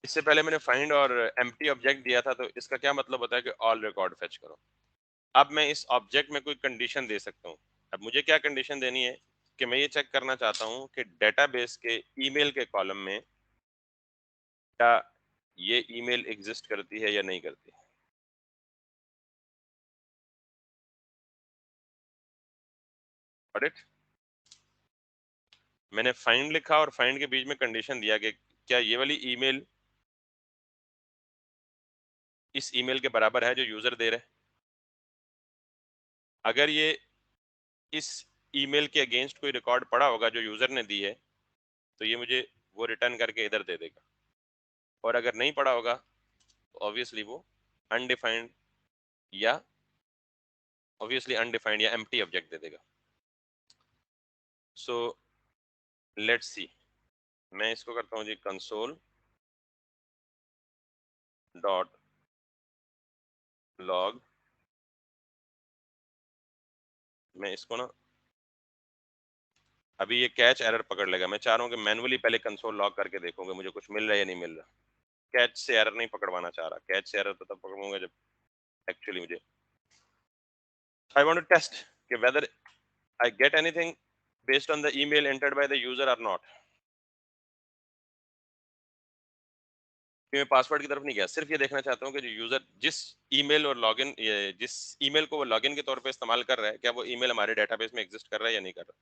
इससे पहले मैंने फाइंड और एम्प्टी ऑब्जेक्ट दिया था, तो इसका क्या मतलब होता है कि ऑल रिकॉर्ड फेच करो। अब मैं इस ऑब्जेक्ट में कोई कंडीशन दे सकता हूँ। अब मुझे क्या कंडीशन देनी है कि मैं ये चेक करना चाहता हूँ कि डेटाबेस के ईमेल के कॉलम में क्या ये ईमेल एग्जिस्ट करती है या नहीं करती। Got it? मैंने फाइंड लिखा और फाइंड के बीच में कंडीशन दिया कि क्या ये वाली ईमेल इस ईमेल के बराबर है जो यूजर दे रहा है। अगर ये इस ईमेल के अगेंस्ट कोई रिकॉर्ड पड़ा होगा जो यूजर ने दी है, तो ये मुझे वो रिटर्न करके इधर दे देगा। और अगर नहीं पड़ा होगा तो ऑब्वियसली वो अनडिफाइंड या एम्प्टी ऑब्जेक्ट दे देगा। सो लेट्स सी, मैं इसको करता हूँ जी कंसोल डॉट लॉग। मैं इसको ना अभी ये कैच एरर पकड़ लेगा। मैं चाह रहा हूँ कि मैनुअली पहले कंसोल लॉग करके देखूंगा मुझे कुछ मिल रहा है या नहीं मिल रहा। कैच से एरर नहीं पकड़वाना चाह रहा। कैच से एरर तो तब पकड़ूंगा जब एक्चुअली मुझे आई वांट टू टेस्ट कि whether I get anything based on the email entered by the user और नॉट। मैं पासवर्ड की तरफ नहीं गया, सिर्फ ये देखना चाहता हूँ कि जो यूजर जिस ईमेल और लॉगिन जिस ईमेल को वो लॉगिन के तौर पे इस्तेमाल कर रहा है, क्या वो ईमेल हमारे डेटाबेस में एग्जिस्ट कर रहा है या नहीं कर रहा।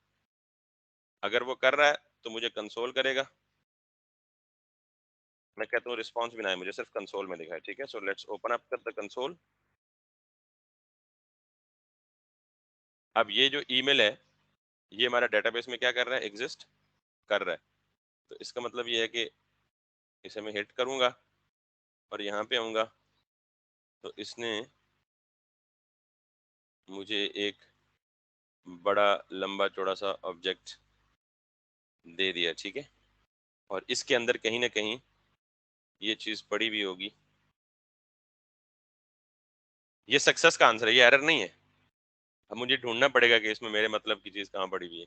अगर वो कर रहा है तो मुझे कंसोल करेगा। मैं कहता हूँ रिस्पॉन्स भी ना है, मुझे सिर्फ कंसोल में दिखा है। ठीक है, सो लेट्स ओपन अप कर द कंसोल। अब ये जो ईमेल है ये हमारा डेटाबेस में क्या कर रहा है, एग्जिस्ट कर रहा है। तो इसका मतलब ये है कि इसे मैं हिट करूंगा और यहाँ पे आऊंगा तो इसने मुझे एक बड़ा लंबा चौड़ा सा ऑब्जेक्ट दे दिया। ठीक है, और इसके अंदर कहीं ना कहीं ये चीज पड़ी भी होगी। ये सक्सेस का आंसर है, ये एरर नहीं है। अब मुझे ढूंढना पड़ेगा कि इसमें मेरे मतलब की चीज कहाँ पड़ी हुई है।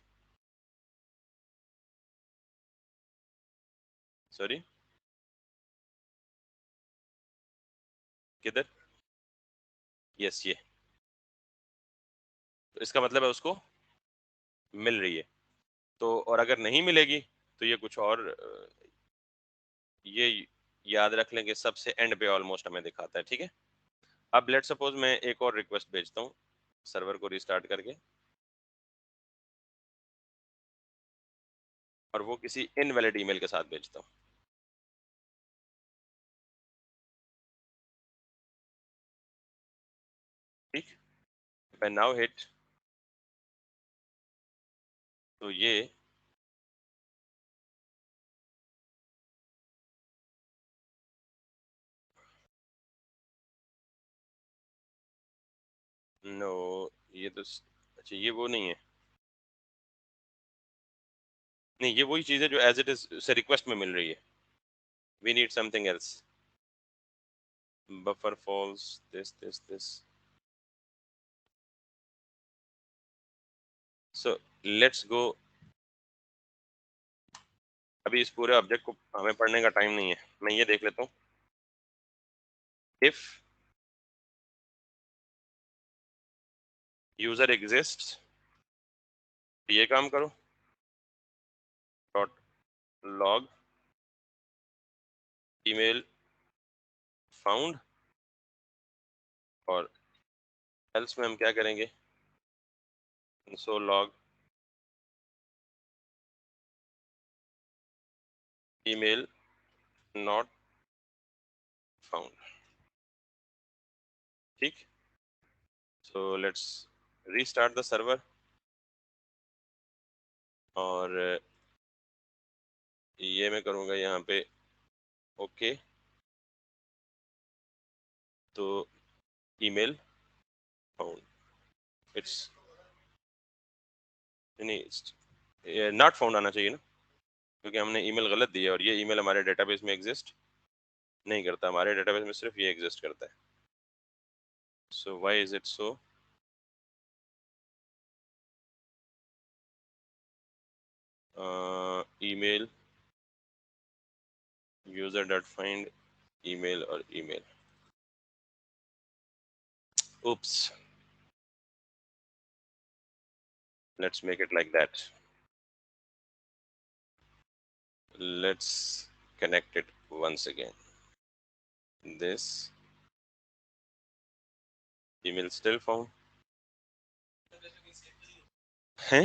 सॉरी, किधर। यस, ये तो इसका मतलब है उसको मिल रही है। तो और अगर नहीं मिलेगी तो ये कुछ और ये याद रख लेंगे सबसे एंड पे ऑलमोस्ट हमें दिखाता है। ठीक है, अब लेट सपोज मैं एक और रिक्वेस्ट भेजता हूँ सर्वर को रिस्टार्ट करके, और वो किसी इनवैलिड ईमेल के साथ भेजता हूँ। ठीक, इफ आई नाउ हिट तो ये नो, ये तो अच्छा ये वो नहीं है। नहीं, ये वही चीज है जो एज इट इज से रिक्वेस्ट में मिल रही है। We need something else. Buffer false this. So let's go. अभी इस पूरे ऑब्जेक्ट को हमें पढ़ने का टाइम नहीं है, मैं ये देख लेता हूँ। इफ यूजर एग्जिस्ट, ये काम करो डॉट लॉग ईमेल फाउंड, और एल्स में हम क्या करेंगे, console log email not found. ठीक, so let's restart the server, और ये मैं करूँगा यहाँ पे ओके। तो ईमेल फाउंड, इट्स नहीं नॉट फाउंड आना चाहिए ना, क्योंकि हमने ईमेल गलत दिया और ये ईमेल हमारे डेटाबेस में एग्जिस्ट नहीं करता। हमारे डेटाबेस में सिर्फ ये एग्जिस्ट करता है। So why is it so. Email, user dot find email और email. oops, let's make it like that. Let's connect it once again. This email still found है।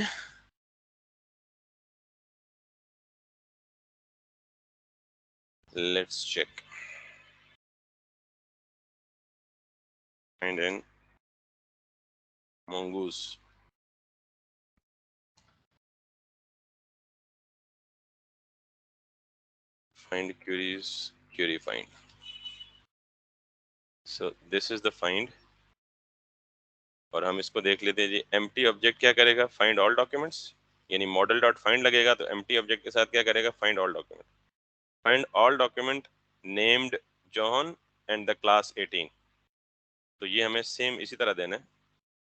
Let's check. Find in mongoose, find queries, query find. So this is the find, और हम इसको देख लेते हैं जी। empty object क्या करेगा? Find all documents, यानी मॉडल डॉट फाइंड लगेगा तो empty ऑब्जेक्ट के साथ क्या करेगा? Find all document. Find all document named John and the class 18। तो ये हमें सेम इसी तरह देना है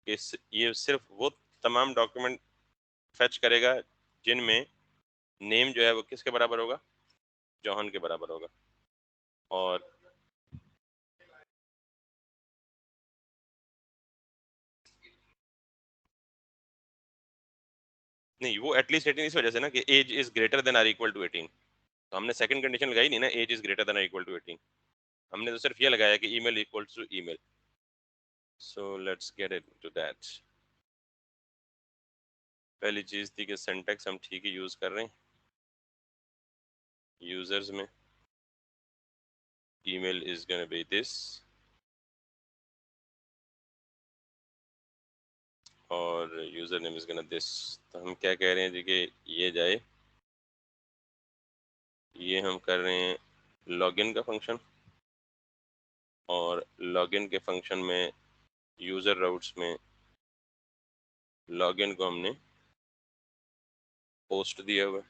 कि ये सिर्फ वो तमाम डॉक्यूमेंट फेच करेगा जिनमें नेम जो है वो किसके बराबर होगा? जॉन के बराबर होगा। और नहीं, वो एटलीस्ट 18 इस वजह से ना कि age is greater than or equal to 18। तो हमने सेकंड कंडीशन लगाई नहीं ना, age is greater than or equal to 18। हमने तो सिर्फ ये लगाया कि email equals to email. So let's get it to that. पहली चीज थी कि सिंटैक्स हम ठीक ही यूज कर रहे हैं। यूजर्स में email is gonna be this, और user name is gonna this. तो हम क्या कह रहे हैं जी कि ये जाए, ये हम कर रहे हैं लॉगिन का फंक्शन, और लॉगिन के फंक्शन में यूजर राउट्स में लॉगिन को हमने पोस्ट दिया हुआ है।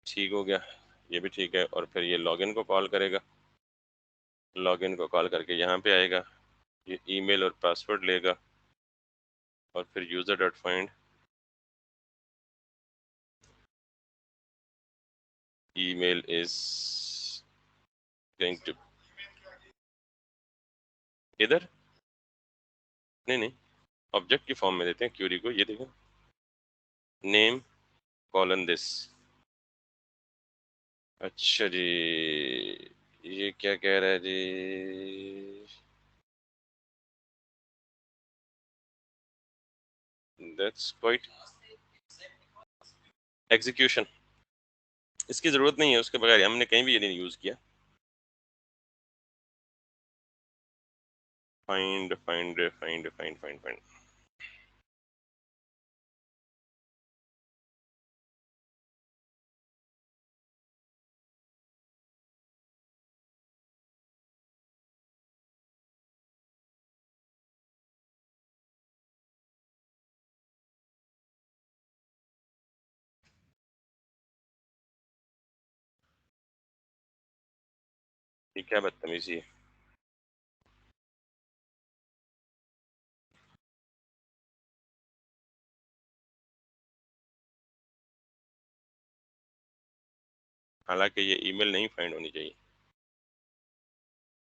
ठीक हो गया, ये भी ठीक है। और फिर ये लॉगिन को कॉल करेगा, लॉगिन को कॉल करके यहाँ पे आएगा, ये ईमेल और पासवर्ड लेगा, और फिर user dot find email is going to, इधर नहीं नहीं, ऑब्जेक्ट की फॉर्म में देते हैं क्यूरी को। ये देखो, नेम कॉलन दिस। अच्छा जी, ये क्या कह रहा है जी? That's quite execution. इसकी जरूरत नहीं है, उसके बगैर हमने कहीं भी ये नहीं यूज किया। Find find find find find find. ये क्या बदतमीजी है? हालांकि ये ईमेल नहीं फाइंड होनी चाहिए।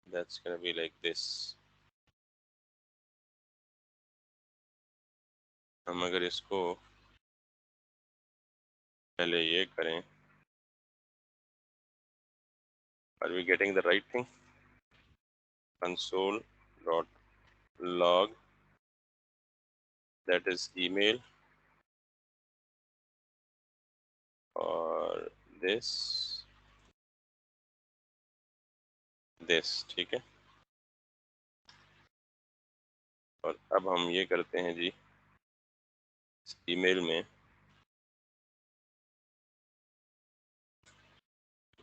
That's gonna be like this. हम अगर इसको पहले ये करें, are we getting the right thing? Console dot log that is email और दिस दिस, ठीक है। और अब हम ये करते हैं जी, ईमेल में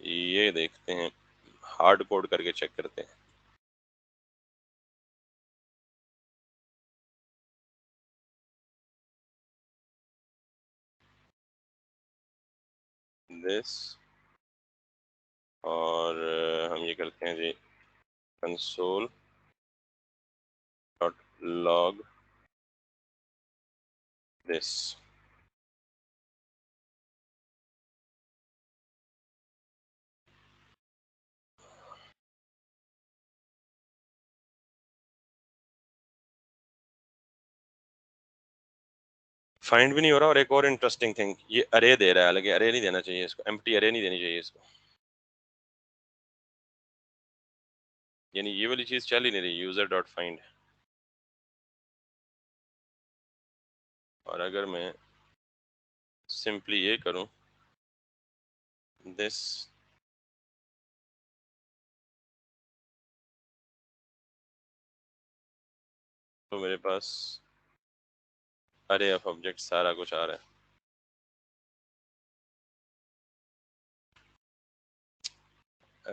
ये देखते हैं, हार्ड कोड करके चेक करते हैं। दिस, और हम ये करते हैं जी, console dot log this. Find भी नहीं हो रहा। और एक और इंटरेस्टिंग थिंग, ये अरे दे रहा है, हालांकि अरे नहीं देना चाहिए इसको, एम्प्टी अरे नहीं देनी चाहिए इसको। यानी ये वाली चीज चल ही नहीं रही, यूजर डॉट फाइंड। और अगर मैं सिंपली ये करूं दिस, तो मेरे पास अरे ऑफ ऑब्जेक्ट सारा कुछ आ रहा है।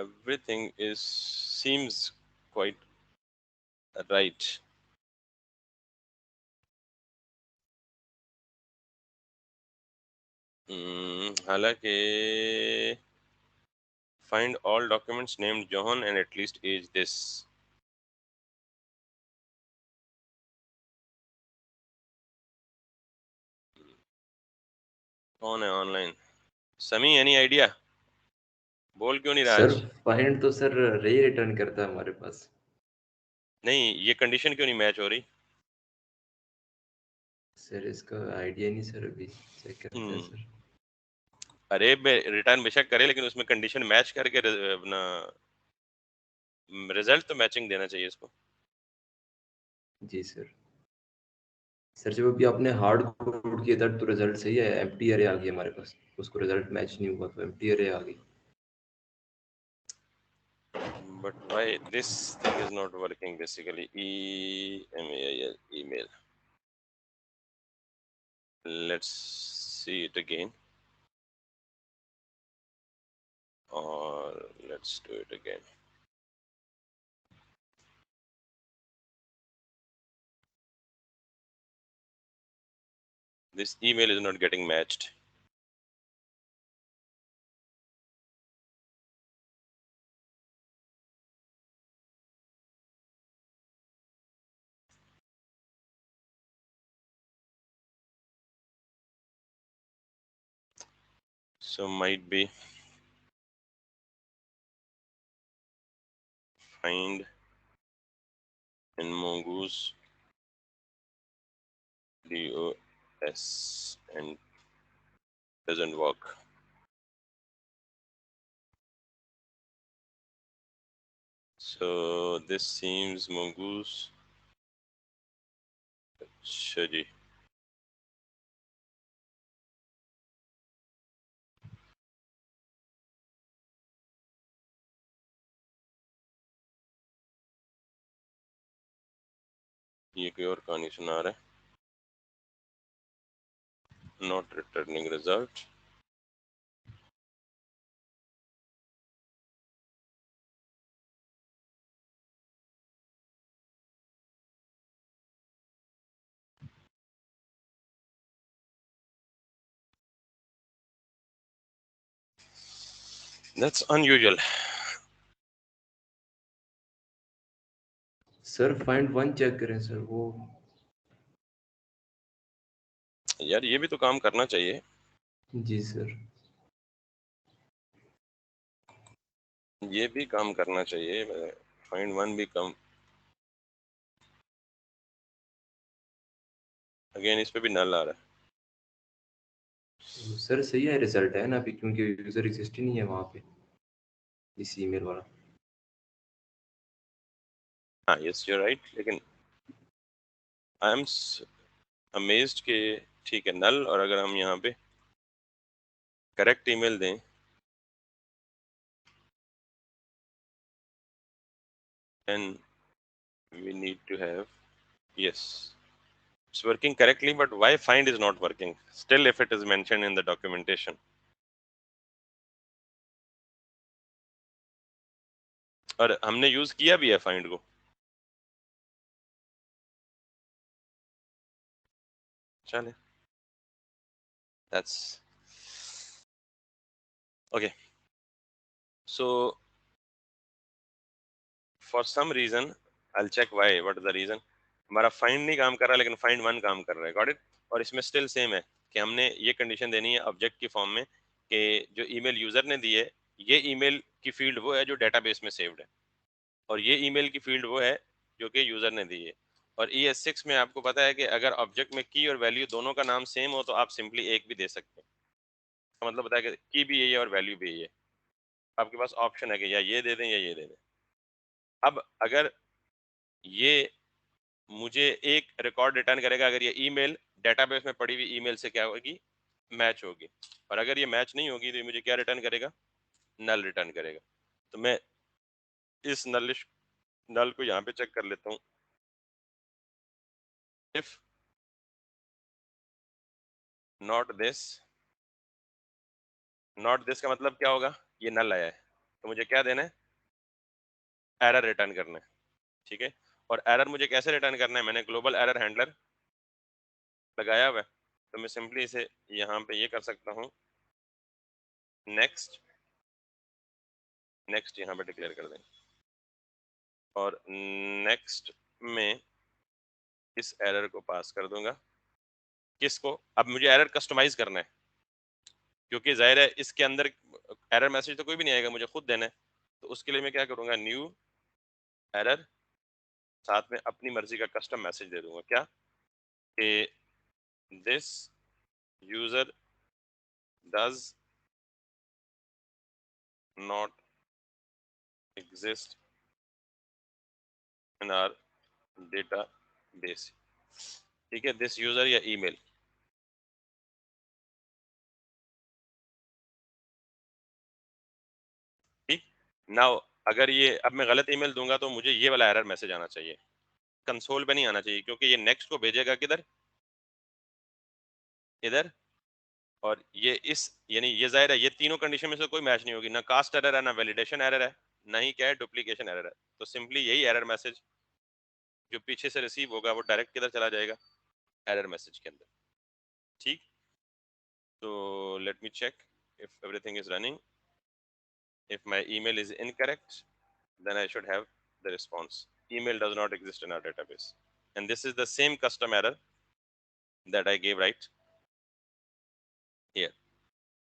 Everything is seems quite right. हालांकि find all documents named Johan and at least age this. कौन है ऑनलाइन? समी, एनी आइडिया? बोल क्यों नहीं रहा सर आज? फाइंड तो सर रे रिटर्न करता है हमारे पास। नहीं, ये कंडीशन क्यों नहीं मैच हो रही? सर इसका आइडिया नहीं सर, अभी चेक करते हैं हम्म सर। अरे रिटर्न बेशक करे, लेकिन उसमें कंडीशन मैच करके अपना रिजल्ट तो मैचिंग देना चाहिए इसको। जी सर। सर जब अभी आपने हार्ड कोड किया था तो रिजल्ट सही है, एम्प्टी अरे आ गई हमारे पास। उसको रिजल्ट मैच नहीं हुआ तो एम्प्टी अरे आ गई। But why this thing is not working basically? Email, email. Let's see it again, or let's do it again. This email is not getting matched. So might be find in mongoose dos and doesn't work. So this seems mongoose. अच्छा जी, ये कोई और कहानी सुना रहा है। Not returning result. That's unusual. Sir find one check करें sir वो। यार ये भी तो काम करना चाहिए। जी सर। ये भी काम करना चाहिए। फाइंड वन भी कम। अगेन इस पे भी नल आ रहा है। तो सर सही है रिजल्ट है ना अभी, क्योंकि यूजर एग्जिस्ट ही नहीं है वहाँ पे, इस ईमेल वाला। हाँ, यस यू राइट, लेकिन आई एम अमेज्ड कि ठीक है नल, और अगर हम यहाँ पे करेक्ट ईमेल दें, then we need to have, yes, it's working correctly, but why find is not working still if it is mentioned in the documentation? और हमने यूज किया भी है फाइंड को। चले, that's okay. So for some reason I'll check why, what is the reason. हमारा find नहीं काम कर रहा, लेकिन फाइंड वन काम कर रहा है। Got it. और इसमें स्टिल सेम है कि हमने ये कंडीशन देनी है ऑब्जेक्ट की फॉर्म में कि जो ईमेल यूजर ने दी है, ये ईमेल की फील्ड वो है जो डेटाबेस में सेव्ड है, और ये ईमेल की फील्ड वो है जो कि यूजर ने दी है। और ES6 में आपको पता है कि अगर ऑब्जेक्ट में की और वैल्यू दोनों का नाम सेम हो तो आप सिंपली एक भी दे सकते हैं। तो मतलब बताया कि की भी यही है और वैल्यू भी यही है, आपके पास ऑप्शन है कि या ये दे दें या ये दे दें। अब अगर ये मुझे एक रिकॉर्ड रिटर्न करेगा अगर ये ईमेल डेटाबेस में पड़ी हुई ईमेल से क्या होगी, मैच होगी, और अगर ये मैच नहीं होगी तो ये मुझे क्या रिटर्न करेगा, नल रिटर्न करेगा। तो मैं इस नल को यहाँ पे चेक कर लेता हूँ। If not this, not this का मतलब क्या होगा, ये नल आया है, तो मुझे क्या देना है, एरर रिटर्न करना है। ठीक है, और एरर मुझे कैसे रिटर्न करना है, मैंने ग्लोबल एरर हैंडलर लगाया हुआ है, तो मैं सिंपली इसे यहाँ पे ये कर सकता हूँ, नेक्स्ट, नेक्स्ट यहाँ पे डिक्लेयर कर दें, और नेक्स्ट में इस एरर को पास कर दूंगा, किसको, अब मुझे एरर कस्टमाइज करना है, क्योंकि जाहिर है इसके अंदर एरर मैसेज तो कोई भी नहीं आएगा, मुझे खुद देना है। तो उसके लिए मैं क्या करूंगा, न्यू एरर, साथ में अपनी मर्जी का कस्टम मैसेज दे दूंगा, क्या कि this user does not exist in our database. ठीक है, दिस यूजर या ईमेल। ठीक, नाउ अगर ये अब मैं गलत ईमेल दूंगा तो मुझे ये वाला एरर मैसेज आना चाहिए, कंसोल पे नहीं आना चाहिए, क्योंकि ये नेक्स्ट को भेजेगा किधर, इधर, और ये इस यानी ये जाहिर है ये तीनों कंडीशन में से कोई मैच नहीं होगी, ना कास्ट एरर है, ना वैलिडेशन एरर है, ना ही क्या है डुप्लीकेशन एरर है। तो सिंपली यही एरर मैसेज जो पीछे से रिसीव होगा वो डायरेक्ट किधर चला जाएगा, एरर मैसेज के अंदर। ठीक, तो let me check if everything is running, if my email is incorrect then I should have the response, email does not exist in our database, and this is the same custom error that I gave right here।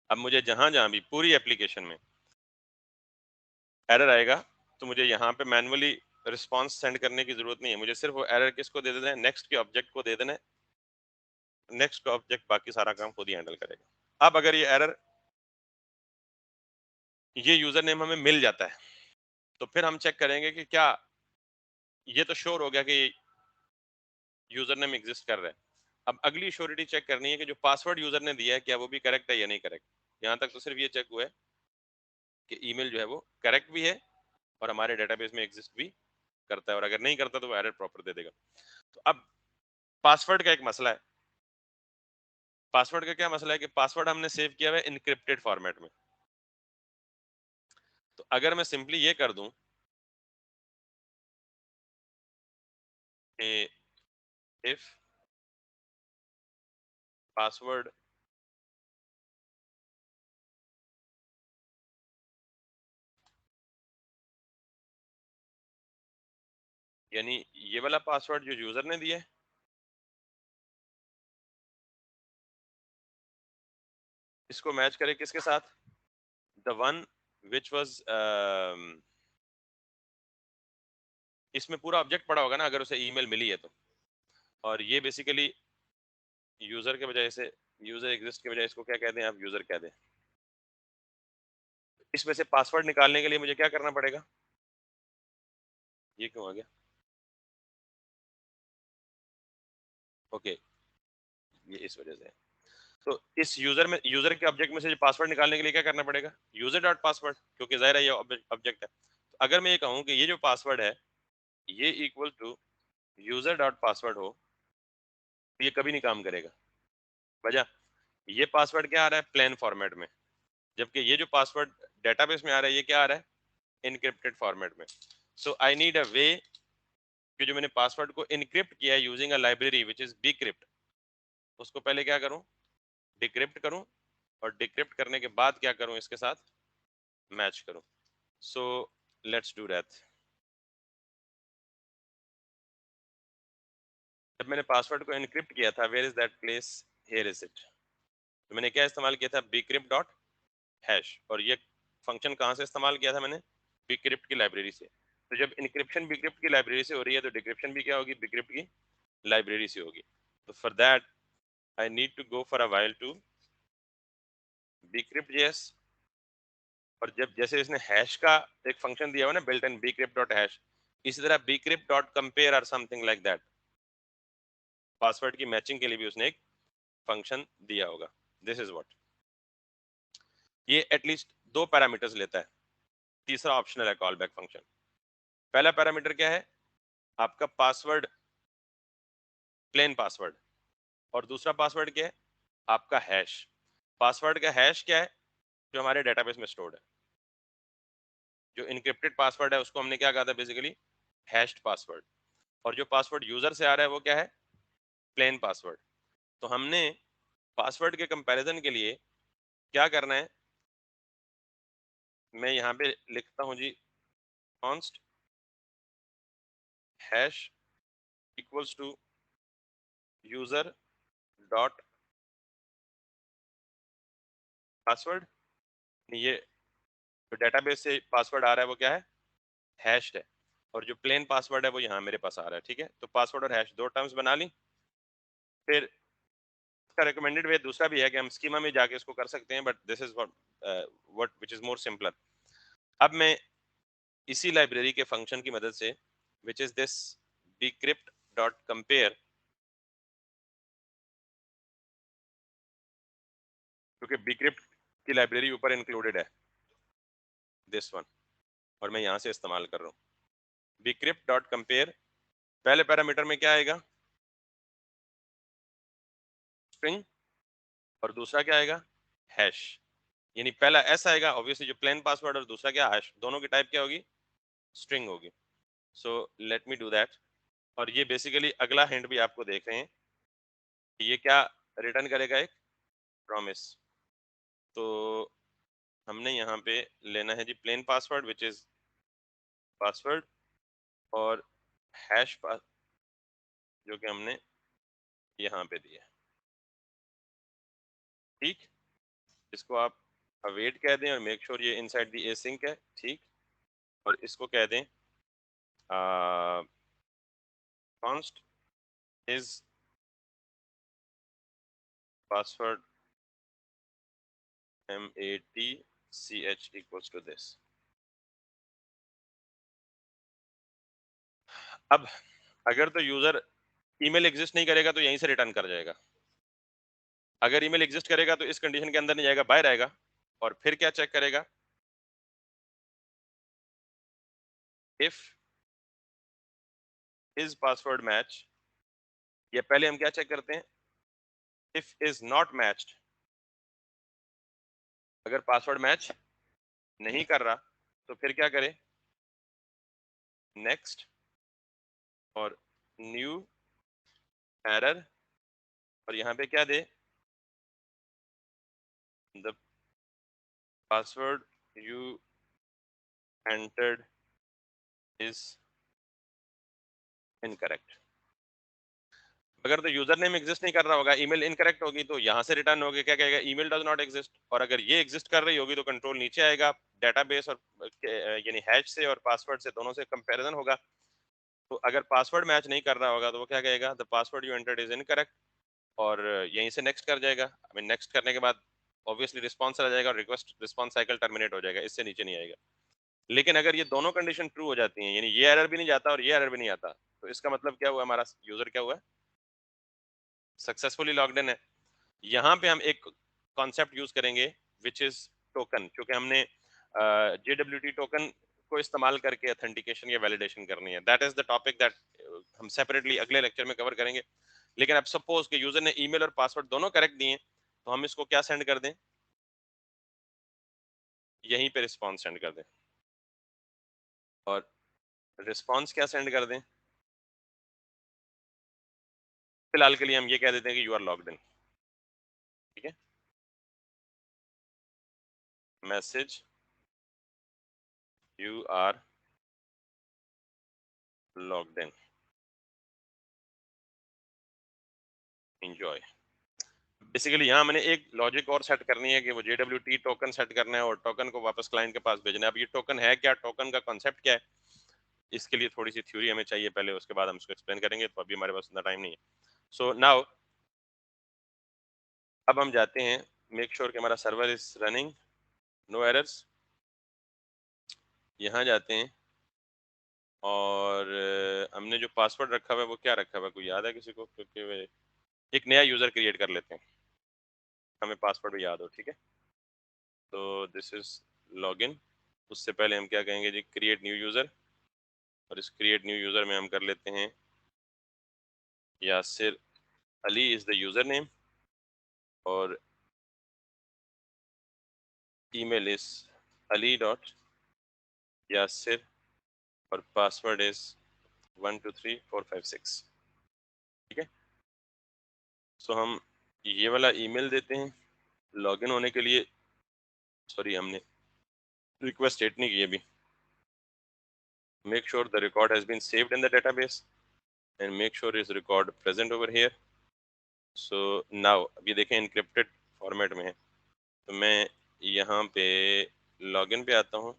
अब मुझे जहां जहां भी पूरी application में error आएगा तो मुझे यहाँ पे मैनुअली रिस्पांस सेंड करने की जरूरत नहीं है, मुझे सिर्फ वो एरर किसको दे देना है, नेक्स्ट के ऑब्जेक्ट को दे देना है, नेक्स्ट का ऑब्जेक्ट बाकी सारा काम खुद ही हैंडल करेगा। अब अगर ये एरर, ये यूजर नेम हमें मिल जाता है, तो फिर हम चेक करेंगे कि क्या ये तो श्योर हो गया कि यूजर नेम एग्जिस्ट कर रहा है। अब अगली श्योरिटी चेक करनी है कि जो पासवर्ड यूजर ने दिया है क्या वो भी करेक्ट है या नहीं करेक्ट। यहाँ तक तो सिर्फ ये चेक हुआ है कि ईमेल जो है वो करेक्ट भी है और हमारे डेटाबेस में एग्जिस्ट भी करता है, और अगर नहीं करता तो वो एरर प्रॉपर दे देगा। तो अब पासवर्ड का एक मसला है, पासवर्ड का क्या मसला है कि पासवर्ड हमने सेव किया हुआ है इनक्रिप्टेड फॉर्मेट में। तो अगर मैं सिंपली ये कर दूं कि इफ पासवर्ड यानी ये वाला पासवर्ड जो यूजर ने दिया है, इसको मैच करे किसके साथ, द वन विच वाज, इसमें पूरा ऑब्जेक्ट पड़ा होगा ना अगर उसे ईमेल मिली है तो, और ये बेसिकली यूजर के बजाय से, यूजर एग्जिस्ट के बजाय इसको क्या कहते हैं आप, यूजर कह दें। इसमें से पासवर्ड निकालने के लिए मुझे क्या करना पड़ेगा, ये क्यों आ गया, ओके ये इस वजह से है। तो इस यूजर में, यूजर के ऑब्जेक्ट में से पासवर्ड निकालने के लिए क्या करना पड़ेगा, यूजर डॉट पासवर्ड, क्योंकि जाहिर है ये ऑब्जेक्ट है। तो अगर मैं ये कहूँ कि ये जो पासवर्ड है ये equal to user dot password हो, तो ये कभी नहीं काम करेगा। वजह, ये पासवर्ड क्या आ रहा है प्लेन फॉर्मेट में, जबकि ये जो पासवर्ड डेटाबेस में आ रहा है ये क्या आ रहा है इनक्रिप्टेड फॉर्मेट में। सो आई नीड अ वे कि जो मैंने पासवर्ड को इनक्रिप्ट किया है using a library which is bcrypt, उसको पहले क्या करूं, डिक्रिप्ट करूं, और डिक्रिप्ट करने के बाद क्या करूं, इसके साथ मैच करूं। So let's do that. जब मैंने पासवर्ड को इनक्रिप्ट किया था, where is that place, here is it, तो मैंने क्या इस्तेमाल किया था, बीक्रिप्ट डॉट हैश, और ये फंक्शन कहाँ से इस्तेमाल किया था मैंने, बीक्रिप्ट की लाइब्रेरी से। तो जब इनक्रिप्शन बिक्रिप्ट की लाइब्रेरी से हो रही है तो डिक्रिप्शन भी क्या होगी, बिक्रिप्ट की लाइब्रेरी से होगी। तो for that I need to go for a while to bcrypt js, और जब जैसे इसने हैश का एक फंक्शन दिया हुआ ना built in bcrypt dot hash, इसी तरह bcrypt डॉट कंपेयर और समथिंग लाइक दैट, पासवर्ड की मैचिंग के लिए भी उसने एक फंक्शन दिया होगा। दिस इज व्हाट, ये एटलीस्ट 2 पैरामीटर्स लेता है। तीसरा ऑप्शनल है कॉल बैक फंक्शन। पहला पैरामीटर क्या है, आपका पासवर्ड, प्लेन पासवर्ड, और दूसरा पासवर्ड क्या है, आपका हैश। पासवर्ड का हैश क्या है, जो हमारे डेटाबेस में स्टोर्ड है। जो इनक्रिप्टेड पासवर्ड है उसको हमने क्या कहा था, बेसिकली हैश्ड पासवर्ड। और जो पासवर्ड यूजर से आ रहा है वो क्या है, प्लेन पासवर्ड। तो हमने पासवर्ड के कंपैरिजन के लिए क्या करना है, मैं यहाँ पे लिखता हूँ जी, const hash equals to user dot password. ये जो डेटाबेस से पासवर्ड आ रहा है वो क्या है, हैश्ड है, और जो प्लेन पासवर्ड है वो यहाँ मेरे पास आ रहा है। ठीक है, तो पासवर्ड और हैश 2 टर्म्स बना ली। फिर इसका रिकमेंडेड वे दूसरा भी है कि हम स्कीमा में जाके इसको कर सकते हैं, but this is what which is more simpler. अब मैं इसी लाइब्रेरी के फंक्शन की मदद से, which is this bcrypt dot compare, क्योंकि bcrypt की लाइब्रेरी ऊपर इंक्लूडेड है, दिस वन, और मैं यहाँ से इस्तेमाल कर रहा हूँ bcrypt डॉट कंपेयर। पहले पैरामीटर में क्या आएगा, स्ट्रिंग, और दूसरा क्या आएगा, हैश। यानी पहला एस आएगा ऑब्वियसली जो प्लेन पासवर्ड, और दूसरा क्या, हैश। दोनों की टाइप क्या होगी, स्ट्रिंग होगी। सो लेट मी डू दैट। और ये बेसिकली अगला हिंट भी आपको देख रहे हैं कि ये क्या रिटर्न करेगा, एक प्रॉमिस। तो हमने यहाँ पे लेना है जी plain password which is password, और हैश जो कि हमने यहाँ पे दिया। ठीक, इसको आप अवेट कह दें और मेक श्योर ये इनसाइड द एसिंक है। ठीक, और इसको कह दें const is password MATCH equals to this. अब अगर तो यूजर ईमेल एग्जिस्ट नहीं करेगा तो यहीं से रिटर्न कर जाएगा। अगर ईमेल एग्जिस्ट करेगा तो इस कंडीशन के अंदर नहीं जाएगा, बाहर आएगा, और फिर क्या चेक करेगा, इफ इज पासवर्ड मैच, या पहले हम क्या चेक करते हैं, इफ इज नॉट मैच्ड। अगर पासवर्ड मैच नहीं कर रहा तो फिर क्या करें, नेक्स्ट और न्यू एरर, और यहाँ पे क्या दे, the password you entered is incorrect. अगर तो यूजर नेम एग्जिस्ट नहीं कर रहा होगा, ईमेल इनकरेक्ट होगी, तो यहाँ से रिटर्न होगी, क्या कहेगा, ईमेल डज नॉट एग्जिस्ट। और अगर ये एग्जिस्ट कर रही होगी तो कंट्रोल नीचे आएगा, डेटाबेस और यानी हैश से और पासवर्ड से दोनों से कंपैरिजन होगा। तो अगर पासवर्ड मैच नहीं कर रहा होगा तो वो क्या कहेगा, the password you entered is incorrect, और यहीं से नेक्स्ट कर जाएगा। आई मीन नेक्स्ट करने के बाद ऑब्वियसली रिस्पॉन्स आ जाएगा और रिक्वेस्ट रिस्पॉन्स साइकिल टर्मिनेट हो जाएगा, इससे नीचे नहीं आएगा। लेकिन अगर ये दोनों कंडीशन ट्रू हो जाती हैं, यानी ये एरर भी नहीं जाता और ये एरर भी नहीं आता, तो इसका मतलब क्या हुआ, हमारा यूजर क्या हुआ, सक्सेसफुली लॉग्ड इन है। यहाँ पे हम एक कॉन्सेप्ट यूज करेंगे विच इज टोकन, क्योंकि हमने JWT टोकन को इस्तेमाल करके ऑथेंटिकेशन या वैलिडेशन करनी है। That is the topic that हम सेपरेटली अगले लेक्चर में कवर करेंगे। लेकिन अब सपोज कि यूजर ने ईमेल और पासवर्ड दोनों करेक्ट दिए, तो हम इसको क्या सेंड कर दें, यहीं पे रिस्पॉन्स सेंड कर दें, और रिस्पॉन्स क्या सेंड कर दें, फिलहाल के लिए हम ये कह देते हैं कि यू आर लॉग्ड इन। ठीक है, message you are logged in, enjoy. Basically यहाँ मैंने एक लॉजिक और सेट करनी है कि वो JWT टोकन सेट करना है और टोकन को वापस क्लाइंट के पास भेजना है। अब ये टोकन है क्या, टोकन का कॉन्सेप्ट क्या है, इसके लिए थोड़ी सी थ्योरी हमें चाहिए पहले, उसके बाद हम इसको एक्सप्लेन करेंगे, तो अभी हमारे पास उतना टाइम नहीं है। सो नाउ अब हम जाते हैं, मेक श्योर कि हमारा server is running, no errors. यहाँ जाते हैं और हमने जो पासवर्ड रखा हुआ है वो क्या रखा हुआ है, कोई याद है किसी को? क्योंकि एक नया यूजर क्रिएट कर लेते हैं, हमें पासवर्ड भी याद हो, ठीक है। तो दिस इज लॉगिन। उससे पहले हम क्या कहेंगे जी, क्रिएट न्यू यूजर, और इस क्रिएट न्यू यूजर में हम कर लेते हैं Yasir Ali is the user name, और email is Ali dot Yasir, और पासवर्ड इज 123456, ठीक है। सो हम ये वाला ईमेल देते हैं लॉगिन होने के लिए। सॉरी, हमने रिक्वेस्ट स्टेट नहीं की अभी। Make sure the record has been saved in the database and make sure is record present over here. So now अभी देखें इनक्रिप्टेड फॉर्मेट में है, तो मैं यहाँ पे लॉगिन पे आता हूँ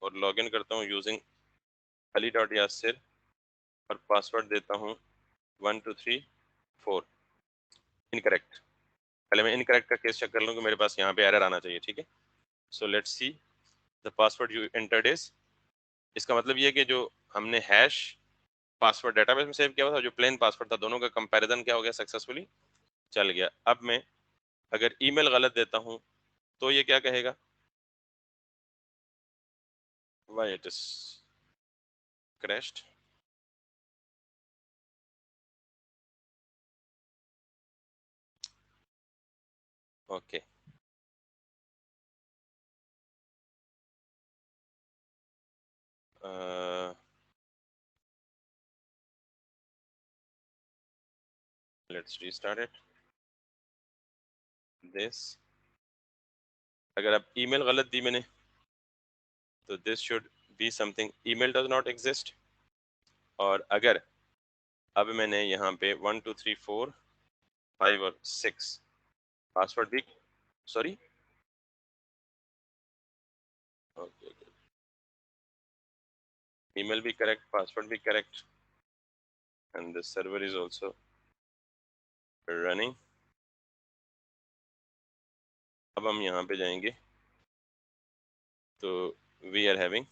और लॉगिन करता हूँ यूजिंग अली डॉट यासिर, और पासवर्ड देता हूँ 1234। इनकरेक्ट, पहले मैं इनकरेक्ट का केस चेक कर लूँ कि मेरे पास यहाँ पे एरर आना चाहिए, ठीक है। So let's see the password you entered is, इसका मतलब ये है कि जो हमने हैश पासवर्ड डेटाबेस में सेव किया हुआ था, जो प्लेन पासवर्ड था, दोनों का कंपैरिजन क्या हो गया, सक्सेसफुली चल गया। अब मैं अगर ईमेल गलत देता हूँ तो ये क्या कहेगा, why it is crashed? Okay. Uh, let's restart it. This, अगर अब ईमेल गलत दी मैंने तो this should be something email does not exist। और अगर अब मैंने यहाँ पे 1 2 3 4 5 और 6 पासवर्ड भी, सॉरी, ओके, ईमेल भी करेक्ट, पासवर्ड भी correct, and the server is also running. अब हम यहाँ पे जाएंगे तो we are having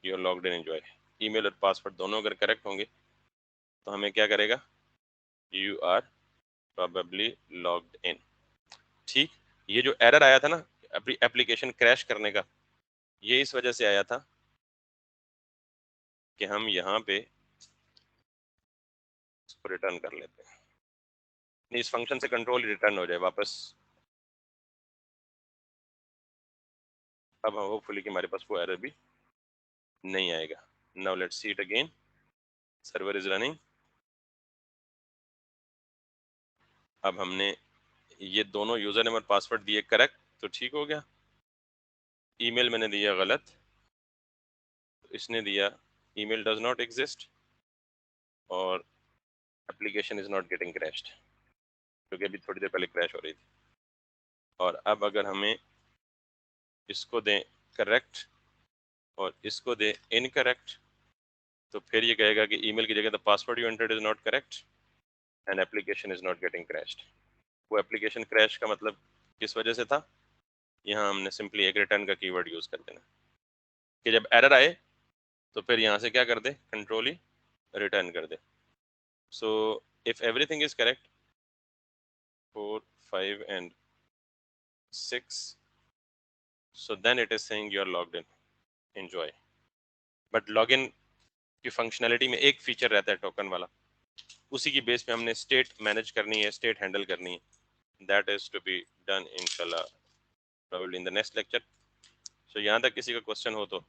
your logged in enjoy, email और पासवर्ड दोनों अगर करेक्ट होंगे तो हमें क्या करेगा, you are probably logged in, ठीक। ये जो एरर आया था ना एप्लीकेशन क्रैश करने का, ये इस वजह से आया था कि हम यहाँ पे इसको रिटर्न कर लेते हैं, नहीं इस फंक्शन से कंट्रोल रिटर्न हो जाए वापस। अब होपफुली कि हमारे पास वो एरर भी नहीं आएगा। Now let's see it again, server is running. अब हमने ये दोनों यूजर नेम और पासवर्ड दिए करेक्ट, तो ठीक हो गया। ईमेल मैंने दिया गलत, तो इसने दिया ईमेल डज नॉट एग्जिस्ट और application is not getting crashed, क्योंकि अभी थोड़ी देर पहले क्रैश हो रही थी। और अब अगर हमें इसको दें करेक्ट और इसको दें इनकरेक्ट, तो फिर ये कहेगा कि ईमेल की जगह the password you entered is not correct and application is not getting crashed. वो एप्लीकेशन क्रैश का मतलब किस वजह से था, यहाँ हमने सिंपली एक रिटर्न का कीवर्ड यूज कर देना कि जब एरर आए तो फिर यहाँ से क्या कर दे, कंट्रोल ही रिटर्न कर दे। So if everything is correct 4 5 and 6, so then it is saying you are logged in, enjoy। But login की फंक्शनैलिटी में एक फीचर रहता है टोकन वाला, उसी की बेस पे हमने स्टेट मैनेज करनी है, स्टेट हैंडल करनी है, that is to be done इंशाल्लाह probably in the next lecture. So यहाँ तक किसी का क्वेश्चन हो तो,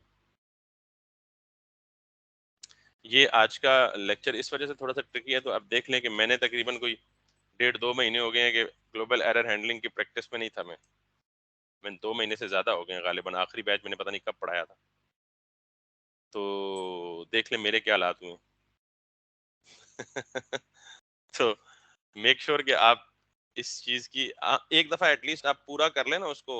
ये आज का लेक्चर इस वजह से थोड़ा सा ट्रिकी है, तो अब देख लें कि मैंने तकरीबन कोई 1.5-2 महीने हो गए हैं कि ग्लोबल एरर हैंडलिंग की प्रैक्टिस में नहीं था मैं 2 महीने से ज़्यादा हो गए हैं गालिबन, आखिरी बैच मैंने पता नहीं कब पढ़ाया था, तो देख लें मेरे क्या हालात हुए। तो मेक श्योर कि आप इस चीज़ की एक दफ़ा एटलीस्ट आप पूरा कर लें ना उसको,